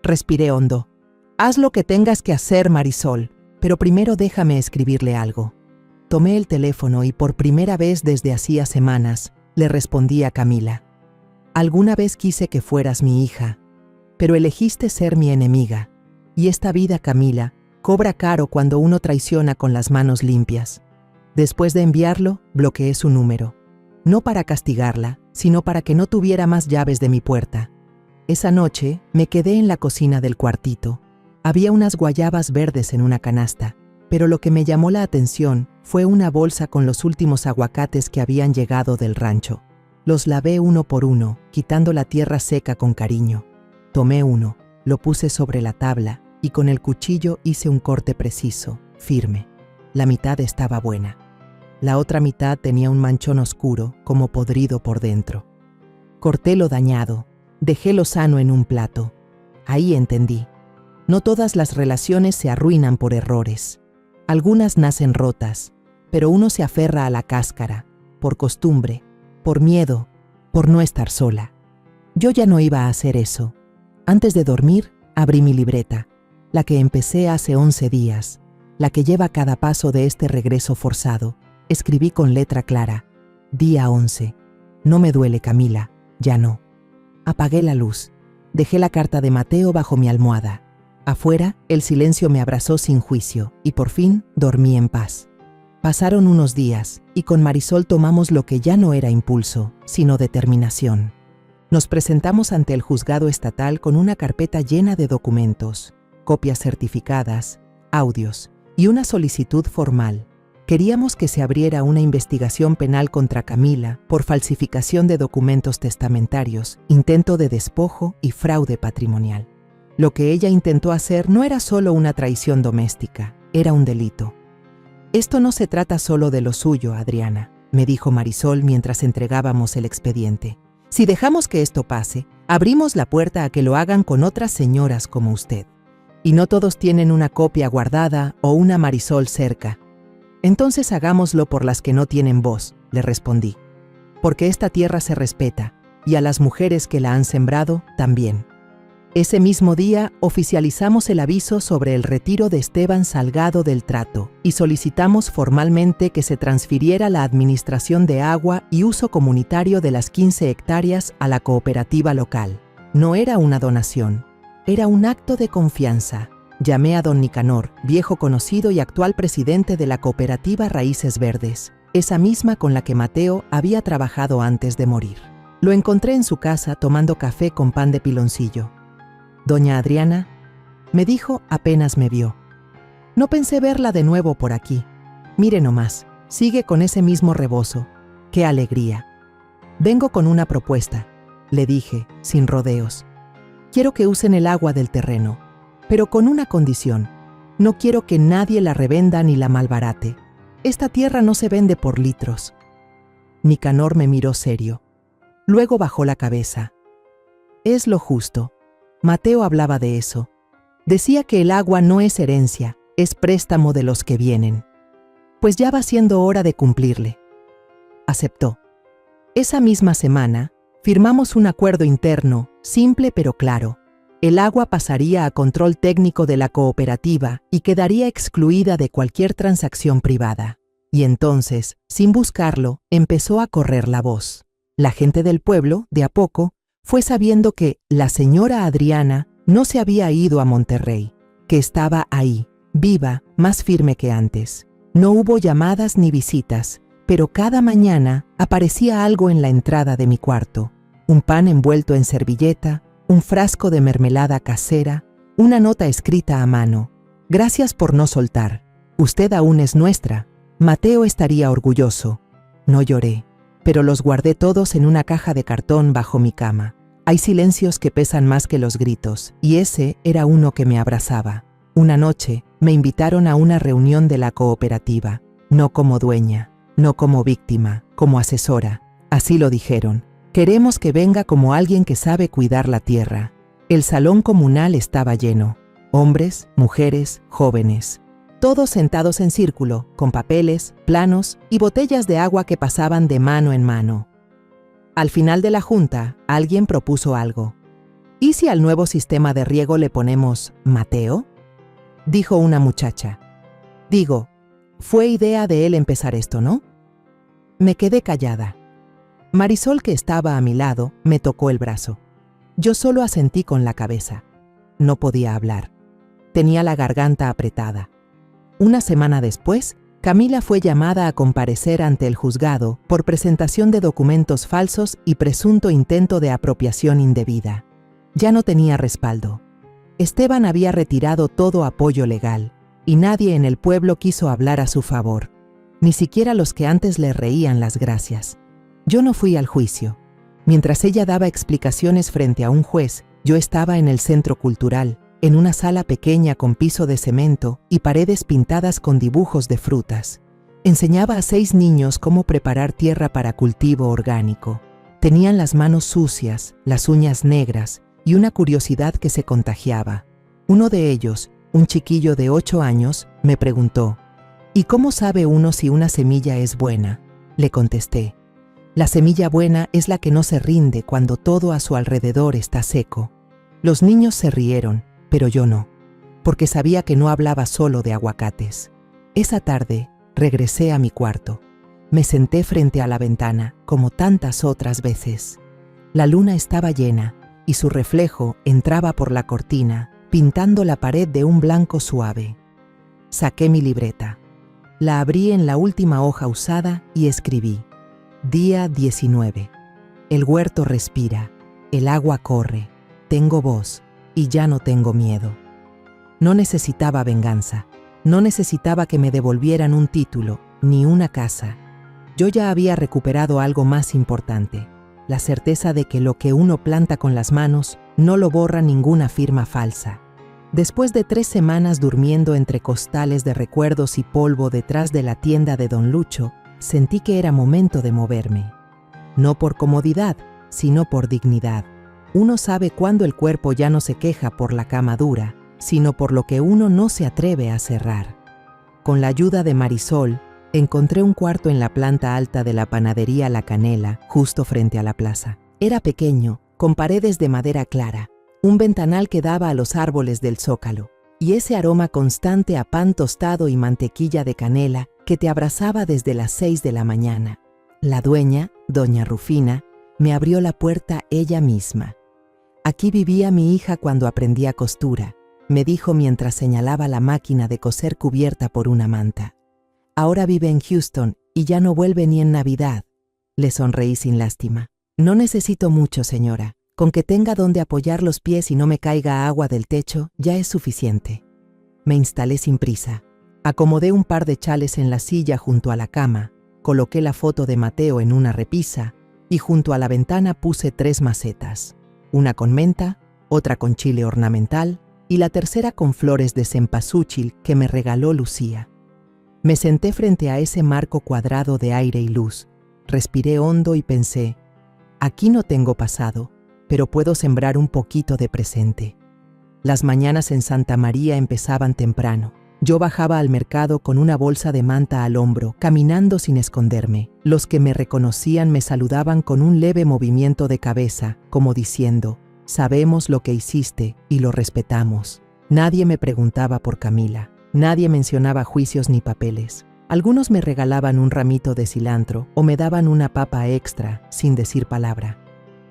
Respiré hondo. Haz lo que tengas que hacer, Marisol, pero primero déjame escribirle algo. Tomé el teléfono y por primera vez desde hacía semanas le respondí a Camila. Alguna vez quise que fueras mi hija, pero elegiste ser mi enemiga. Y esta vida, Camila, cobra caro cuando uno traiciona con las manos limpias. Después de enviarlo, bloqueé su número. No para castigarla, sino para que no tuviera más llaves de mi puerta. Esa noche me quedé en la cocina del cuartito. Había unas guayabas verdes en una canasta, pero lo que me llamó la atención fue una bolsa con los últimos aguacates que habían llegado del rancho. Los lavé uno por uno, quitando la tierra seca con cariño. Tomé uno, lo puse sobre la tabla y con el cuchillo hice un corte preciso, firme. La mitad estaba buena. La otra mitad tenía un manchón oscuro, como podrido por dentro. Corté lo dañado, dejé lo sano en un plato. Ahí entendí. No todas las relaciones se arruinan por errores. Algunas nacen rotas, pero uno se aferra a la cáscara, por costumbre, por miedo, por no estar sola. Yo ya no iba a hacer eso. Antes de dormir, abrí mi libreta, la que empecé hace 11 días, la que lleva cada paso de este regreso forzado. Escribí con letra clara, día 11. No me duele, Camila, ya no. Apagué la luz. Dejé la carta de Mateo bajo mi almohada. Afuera, el silencio me abrazó sin juicio y por fin dormí en paz. Pasaron unos días y con Marisol tomamos lo que ya no era impulso, sino determinación. Nos presentamos ante el juzgado estatal con una carpeta llena de documentos, copias certificadas, audios y una solicitud formal. Queríamos que se abriera una investigación penal contra Camila por falsificación de documentos testamentarios, intento de despojo y fraude patrimonial. Lo que ella intentó hacer no era solo una traición doméstica, era un delito. Esto no se trata solo de lo suyo, Adriana, me dijo Marisol mientras entregábamos el expediente. Si dejamos que esto pase, abrimos la puerta a que lo hagan con otras señoras como usted. Y no todos tienen una copia guardada o una Marisol cerca. Entonces hagámoslo por las que no tienen voz, le respondí. Porque esta tierra se respeta, y a las mujeres que la han sembrado también. Ese mismo día oficializamos el aviso sobre el retiro de Esteban Salgado del trato y solicitamos formalmente que se transfiriera la administración de agua y uso comunitario de las 15 hectáreas a la cooperativa local. No era una donación, era un acto de confianza. Llamé a don Nicanor, viejo conocido y actual presidente de la cooperativa Raíces Verdes, esa misma con la que Mateo había trabajado antes de morir. Lo encontré en su casa tomando café con pan de piloncillo. Doña Adriana, me dijo apenas me vio. No pensé verla de nuevo por aquí. Mire nomás, sigue con ese mismo rebozo. ¡Qué alegría! Vengo con una propuesta, le dije, sin rodeos. Quiero que usen el agua del terreno, pero con una condición. No quiero que nadie la revenda ni la malbarate. Esta tierra no se vende por litros. Nicanor me miró serio. Luego bajó la cabeza. Es lo justo. Mateo hablaba de eso. Decía que el agua no es herencia, es préstamo de los que vienen. Pues ya va siendo hora de cumplirle. Aceptó. Esa misma semana, firmamos un acuerdo interno, simple pero claro. El agua pasaría a control técnico de la cooperativa y quedaría excluida de cualquier transacción privada. Y entonces, sin buscarlo, empezó a correr la voz. La gente del pueblo, de a poco, fue sabiendo que la señora Adriana no se había ido a Monterrey, que estaba ahí, viva, más firme que antes. No hubo llamadas ni visitas, pero cada mañana aparecía algo en la entrada de mi cuarto. Un pan envuelto en servilleta, un frasco de mermelada casera, una nota escrita a mano. Gracias por no soltar. Usted aún es nuestra. Mateo estaría orgulloso. No lloré, pero los guardé todos en una caja de cartón bajo mi cama. Hay silencios que pesan más que los gritos, y ese era uno que me abrazaba. Una noche me invitaron a una reunión de la cooperativa, no como dueña, no como víctima, como asesora. Así lo dijeron. Queremos que venga como alguien que sabe cuidar la tierra. El salón comunal estaba lleno. Hombres, mujeres, jóvenes. Todos sentados en círculo, con papeles, planos y botellas de agua que pasaban de mano en mano. Al final de la junta, alguien propuso algo. ¿Y si al nuevo sistema de riego le ponemos Mateo? Dijo una muchacha. Digo, fue idea de él empezar esto, ¿no? Me quedé callada. Marisol, que estaba a mi lado, me tocó el brazo. Yo solo asentí con la cabeza. No podía hablar. Tenía la garganta apretada. Una semana después, Camila fue llamada a comparecer ante el juzgado por presentación de documentos falsos y presunto intento de apropiación indebida. Ya no tenía respaldo. Esteban había retirado todo apoyo legal, y nadie en el pueblo quiso hablar a su favor, ni siquiera los que antes le reían las gracias. Yo no fui al juicio. Mientras ella daba explicaciones frente a un juez, yo estaba en el centro cultural, en una sala pequeña con piso de cemento y paredes pintadas con dibujos de frutas. Enseñaba a 6 niños cómo preparar tierra para cultivo orgánico. Tenían las manos sucias, las uñas negras y una curiosidad que se contagiaba. Uno de ellos, un chiquillo de 8 años, me preguntó, ¿y cómo sabe uno si una semilla es buena? Le contesté, la semilla buena es la que no se rinde cuando todo a su alrededor está seco. Los niños se rieron, pero yo no, porque sabía que no hablaba solo de aguacates. Esa tarde regresé a mi cuarto. Me senté frente a la ventana, como tantas otras veces. La luna estaba llena y su reflejo entraba por la cortina, pintando la pared de un blanco suave. Saqué mi libreta. La abrí en la última hoja usada y escribí: Día 19. El huerto respira, el agua corre, tengo voz y ya no tengo miedo. No necesitaba venganza, no necesitaba que me devolvieran un título ni una casa. Yo ya había recuperado algo más importante, la certeza de que lo que uno planta con las manos no lo borra ninguna firma falsa. Después de 3 semanas durmiendo entre costales de recuerdos y polvo detrás de la tienda de Don Lucho, sentí que era momento de moverme. No por comodidad, sino por dignidad. Uno sabe cuándo el cuerpo ya no se queja por la cama dura, sino por lo que uno no se atreve a cerrar. Con la ayuda de Marisol, encontré un cuarto en la planta alta de la panadería La Canela, justo frente a la plaza. Era pequeño, con paredes de madera clara, un ventanal que daba a los árboles del zócalo, y ese aroma constante a pan tostado y mantequilla de canela que te abrazaba desde las 6 de la mañana. La dueña, doña Rufina, me abrió la puerta ella misma. Aquí vivía mi hija cuando aprendía costura, me dijo mientras señalaba la máquina de coser cubierta por una manta. Ahora vive en Houston y ya no vuelve ni en Navidad. Le sonreí sin lástima. No necesito mucho, señora. Con que tenga donde apoyar los pies y no me caiga agua del techo, ya es suficiente. Me instalé sin prisa. Acomodé un par de chales en la silla junto a la cama, coloqué la foto de Mateo en una repisa y junto a la ventana puse 3 macetas. Una con menta, otra con chile ornamental y la tercera con flores de cempasúchil que me regaló Lucía. Me senté frente a ese marco cuadrado de aire y luz, respiré hondo y pensé, aquí no tengo pasado, pero puedo sembrar un poquito de presente. Las mañanas en Santa María empezaban temprano. Yo bajaba al mercado con una bolsa de manta al hombro, caminando sin esconderme. Los que me reconocían me saludaban con un leve movimiento de cabeza, como diciendo, sabemos lo que hiciste y lo respetamos. Nadie me preguntaba por Camila. Nadie mencionaba juicios ni papeles. Algunos me regalaban un ramito de cilantro o me daban una papa extra, sin decir palabra.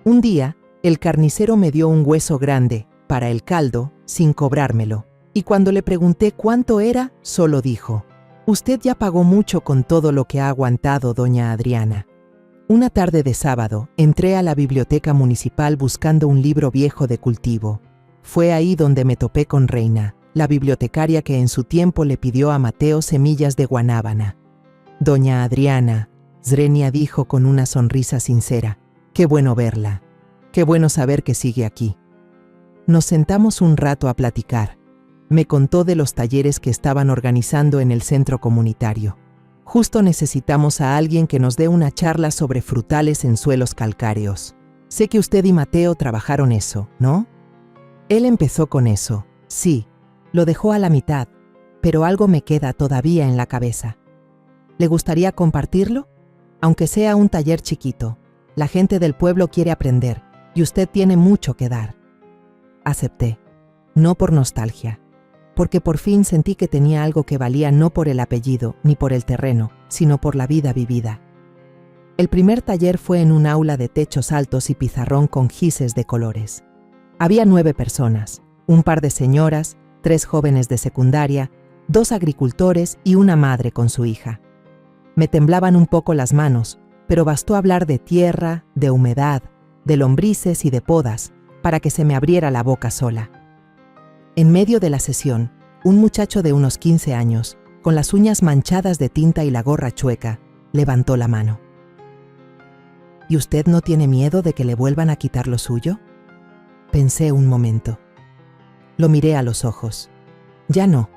Un día, el carnicero me dio un hueso grande para el caldo, sin cobrármelo. Y cuando le pregunté cuánto era, solo dijo, «Usted ya pagó mucho con todo lo que ha aguantado, doña Adriana». Una tarde de sábado, entré a la biblioteca municipal buscando un libro viejo de cultivo. Fue ahí donde me topé con Reina, la bibliotecaria que en su tiempo le pidió a Mateo semillas de guanábana. «Doña Adriana», Zrenia dijo con una sonrisa sincera, «qué bueno verla. Qué bueno saber que sigue aquí». Nos sentamos un rato a platicar. Me contó de los talleres que estaban organizando en el centro comunitario. Justo necesitamos a alguien que nos dé una charla sobre frutales en suelos calcáreos. Sé que usted y Mateo trabajaron eso, ¿no? Él empezó con eso, sí. Lo dejó a la mitad, pero algo me queda todavía en la cabeza. ¿Le gustaría compartirlo? Aunque sea un taller chiquito, la gente del pueblo quiere aprender y usted tiene mucho que dar. Acepté, no por nostalgia, porque por fin sentí que tenía algo que valía no por el apellido ni por el terreno, sino por la vida vivida. El primer taller fue en un aula de techos altos y pizarrón con gises de colores. Había 9 personas, un par de señoras, 3 jóvenes de secundaria, 2 agricultores y una madre con su hija. Me temblaban un poco las manos, pero bastó hablar de tierra, de humedad, de lombrices y de podas para que se me abriera la boca sola. En medio de la sesión, un muchacho de unos 15 años, con las uñas manchadas de tinta y la gorra chueca, levantó la mano. ¿Y usted no tiene miedo de que le vuelvan a quitar lo suyo? Pensé un momento. Lo miré a los ojos. Ya no,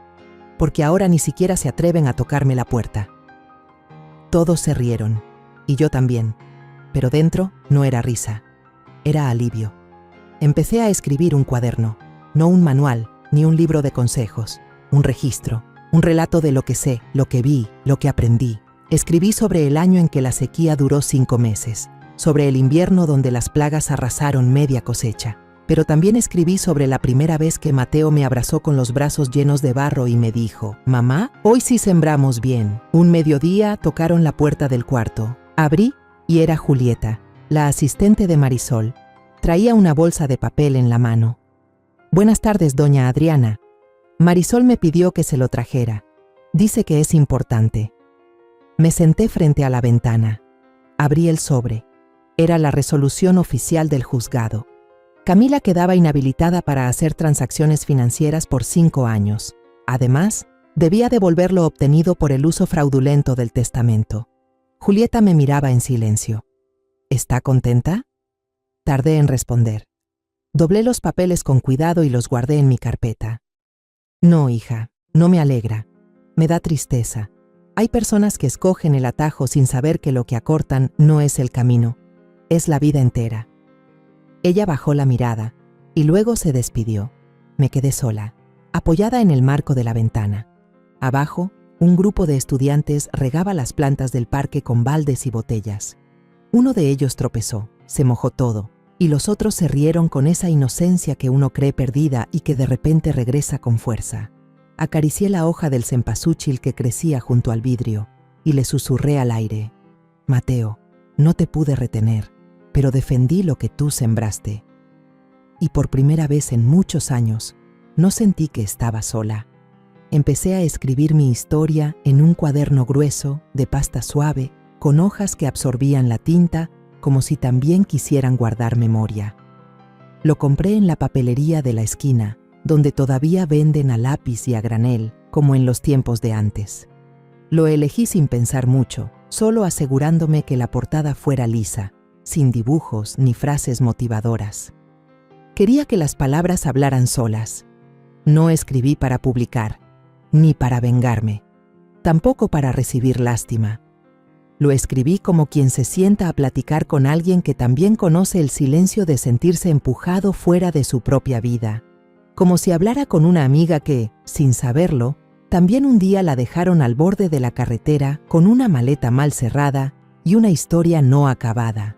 porque ahora ni siquiera se atreven a tocarme la puerta. Todos se rieron, y yo también, pero dentro no era risa, era alivio. Empecé a escribir un cuaderno, no un manual, ni un libro de consejos, un registro, un relato de lo que sé, lo que vi, lo que aprendí. Escribí sobre el año en que la sequía duró 5 meses, sobre el invierno donde las plagas arrasaron media cosecha, pero también escribí sobre la primera vez que Mateo me abrazó con los brazos llenos de barro y me dijo, «Mamá, hoy sí sembramos bien». Un mediodía tocaron la puerta del cuarto. Abrí y era Julieta, la asistente de Marisol. Traía una bolsa de papel en la mano. «Buenas tardes, doña Adriana». Marisol me pidió que se lo trajera. Dice que es importante. Me senté frente a la ventana. Abrí el sobre. Era la resolución oficial del juzgado. Camila quedaba inhabilitada para hacer transacciones financieras por 5 años. Además, debía devolver lo obtenido por el uso fraudulento del testamento. Julieta me miraba en silencio. ¿Está contenta? Tardé en responder. Doblé los papeles con cuidado y los guardé en mi carpeta. No, hija, no me alegra. Me da tristeza. Hay personas que escogen el atajo sin saber que lo que acortan no es el camino, es la vida entera. Ella bajó la mirada y luego se despidió. Me quedé sola, apoyada en el marco de la ventana. Abajo, un grupo de estudiantes regaba las plantas del parque con baldes y botellas. Uno de ellos tropezó, se mojó todo, y los otros se rieron con esa inocencia que uno cree perdida y que de repente regresa con fuerza. Acaricié la hoja del cempasúchil que crecía junto al vidrio y le susurré al aire: «Mateo, no te pude retener, pero defendí lo que tú sembraste». Y por primera vez en muchos años, no sentí que estaba sola. Empecé a escribir mi historia en un cuaderno grueso, de pasta suave, con hojas que absorbían la tinta, como si también quisieran guardar memoria. Lo compré en la papelería de la esquina, donde todavía venden a lápiz y a granel, como en los tiempos de antes. Lo elegí sin pensar mucho, solo asegurándome que la portada fuera lisa, sin dibujos ni frases motivadoras. Quería que las palabras hablaran solas. No escribí para publicar, ni para vengarme, tampoco para recibir lástima. Lo escribí como quien se sienta a platicar con alguien que también conoce el silencio de sentirse empujado fuera de su propia vida. Como si hablara con una amiga que, sin saberlo, también un día la dejaron al borde de la carretera con una maleta mal cerrada y una historia no acabada.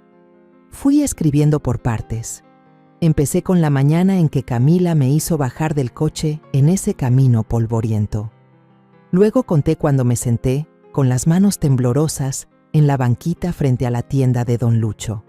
Fui escribiendo por partes. Empecé con la mañana en que Camila me hizo bajar del coche en ese camino polvoriento. Luego conté cuando me senté, con las manos temblorosas, en la banquita frente a la tienda de Don Lucho.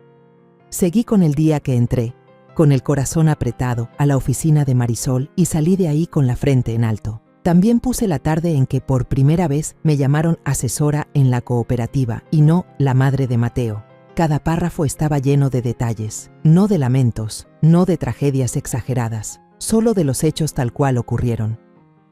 Seguí con el día que entré, con el corazón apretado, a la oficina de Marisol y salí de ahí con la frente en alto. También puse la tarde en que por primera vez me llamaron asesora en la cooperativa y no la madre de Mateo. Cada párrafo estaba lleno de detalles, no de lamentos, no de tragedias exageradas, solo de los hechos tal cual ocurrieron.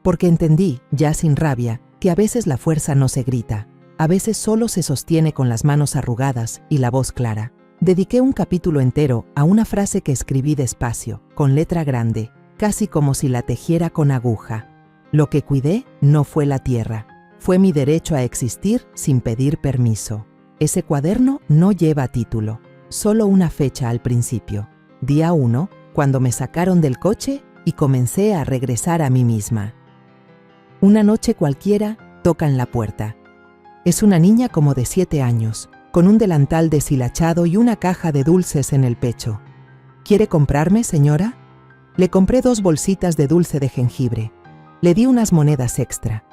Porque entendí, ya sin rabia, que a veces la fuerza no se grita, a veces solo se sostiene con las manos arrugadas y la voz clara. Dediqué un capítulo entero a una frase que escribí despacio, con letra grande, casi como si la tejiera con aguja. Lo que cuidé no fue la tierra, fue mi derecho a existir sin pedir permiso. Ese cuaderno no lleva título, solo una fecha al principio. Día 1, cuando me sacaron del coche y comencé a regresar a mí misma. Una noche cualquiera, tocan la puerta. Es una niña como de 7 años, con un delantal deshilachado y una caja de dulces en el pecho. ¿Quiere comprarme, señora? Le compré 2 bolsitas de dulce de jengibre. Le di unas monedas extra.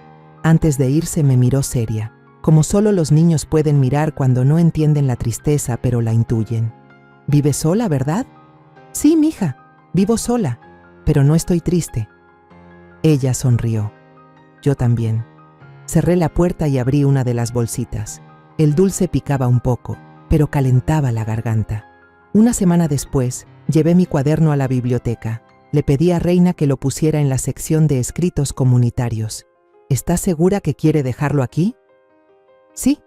Antes de irse me miró seria, como solo los niños pueden mirar cuando no entienden la tristeza pero la intuyen. ¿Vive sola, verdad? Sí, mija, vivo sola, pero no estoy triste. Ella sonrió. Yo también. Cerré la puerta y abrí una de las bolsitas. El dulce picaba un poco, pero calentaba la garganta. Una semana después, llevé mi cuaderno a la biblioteca. Le pedí a Reina que lo pusiera en la sección de escritos comunitarios. ¿Está segura que quiere dejarlo aquí? Sí,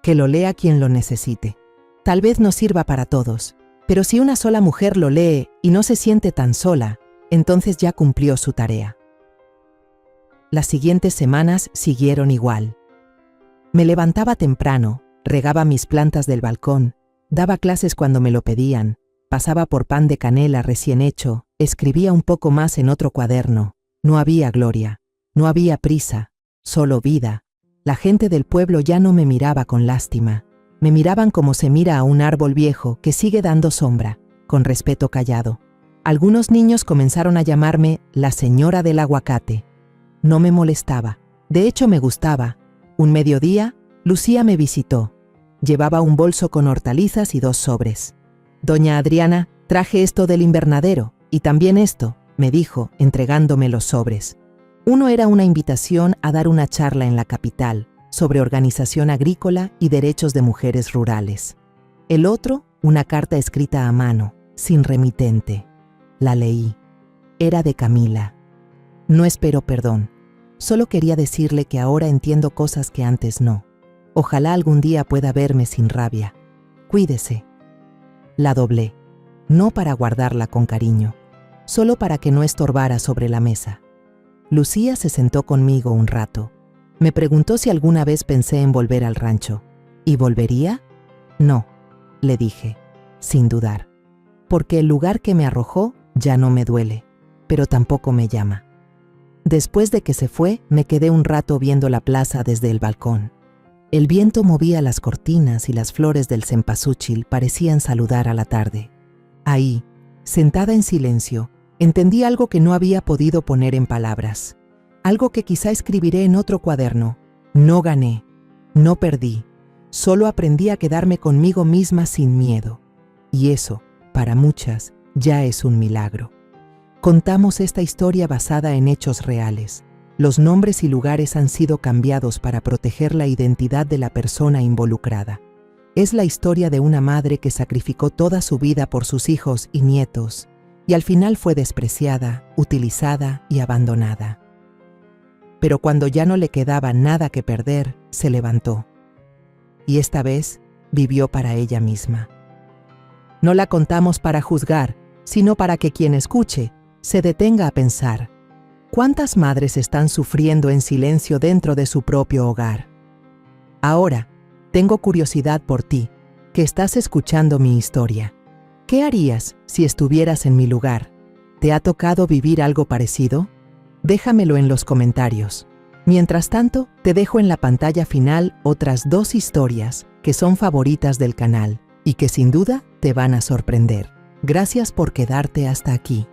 que lo lea quien lo necesite. Tal vez no sirva para todos, pero si una sola mujer lo lee y no se siente tan sola, entonces ya cumplió su tarea. Las siguientes semanas siguieron igual. Me levantaba temprano, regaba mis plantas del balcón, daba clases cuando me lo pedían, pasaba por pan de canela recién hecho, escribía un poco más en otro cuaderno. No había gloria, no había prisa, solo vida. La gente del pueblo ya no me miraba con lástima. Me miraban como se mira a un árbol viejo que sigue dando sombra, con respeto callado. Algunos niños comenzaron a llamarme la señora del aguacate. No me molestaba, de hecho me gustaba. Un mediodía, Lucía me visitó. Llevaba un bolso con hortalizas y 2 sobres. «Doña Adriana, traje esto del invernadero, y también esto», me dijo, entregándome los sobres. Uno era una invitación a dar una charla en la capital sobre organización agrícola y derechos de mujeres rurales. El otro, una carta escrita a mano, sin remitente. La leí. Era de Camila. No espero perdón. Solo quería decirle que ahora entiendo cosas que antes no. Ojalá algún día pueda verme sin rabia. Cuídese. La doblé, no para guardarla con cariño, solo para que no estorbara sobre la mesa. Lucía se sentó conmigo un rato. Me preguntó si alguna vez pensé en volver al rancho. ¿Y volvería? No, le dije, sin dudar, porque el lugar que me arrojó ya no me duele, pero tampoco me llama. Después de que se fue, me quedé un rato viendo la plaza desde el balcón. El viento movía las cortinas y las flores del cempasúchil parecían saludar a la tarde. Ahí, sentada en silencio, entendí algo que no había podido poner en palabras, algo que quizá escribiré en otro cuaderno. No gané, no perdí, solo aprendí a quedarme conmigo misma sin miedo. Y eso, para muchas, ya es un milagro. Contamos esta historia basada en hechos reales. Los nombres y lugares han sido cambiados para proteger la identidad de la persona involucrada. Es la historia de una madre que sacrificó toda su vida por sus hijos y nietos, y al final fue despreciada, utilizada y abandonada. Pero cuando ya no le quedaba nada que perder, se levantó. Y esta vez vivió para ella misma. No la contamos para juzgar, sino para que quien escuche se detenga a pensar: ¿cuántas madres están sufriendo en silencio dentro de su propio hogar? Ahora, tengo curiosidad por ti, que estás escuchando mi historia. ¿Qué harías si estuvieras en mi lugar? ¿Te ha tocado vivir algo parecido? Déjamelo en los comentarios. Mientras tanto, te dejo en la pantalla final otras 2 historias que son favoritas del canal y que sin duda te van a sorprender. Gracias por quedarte hasta aquí.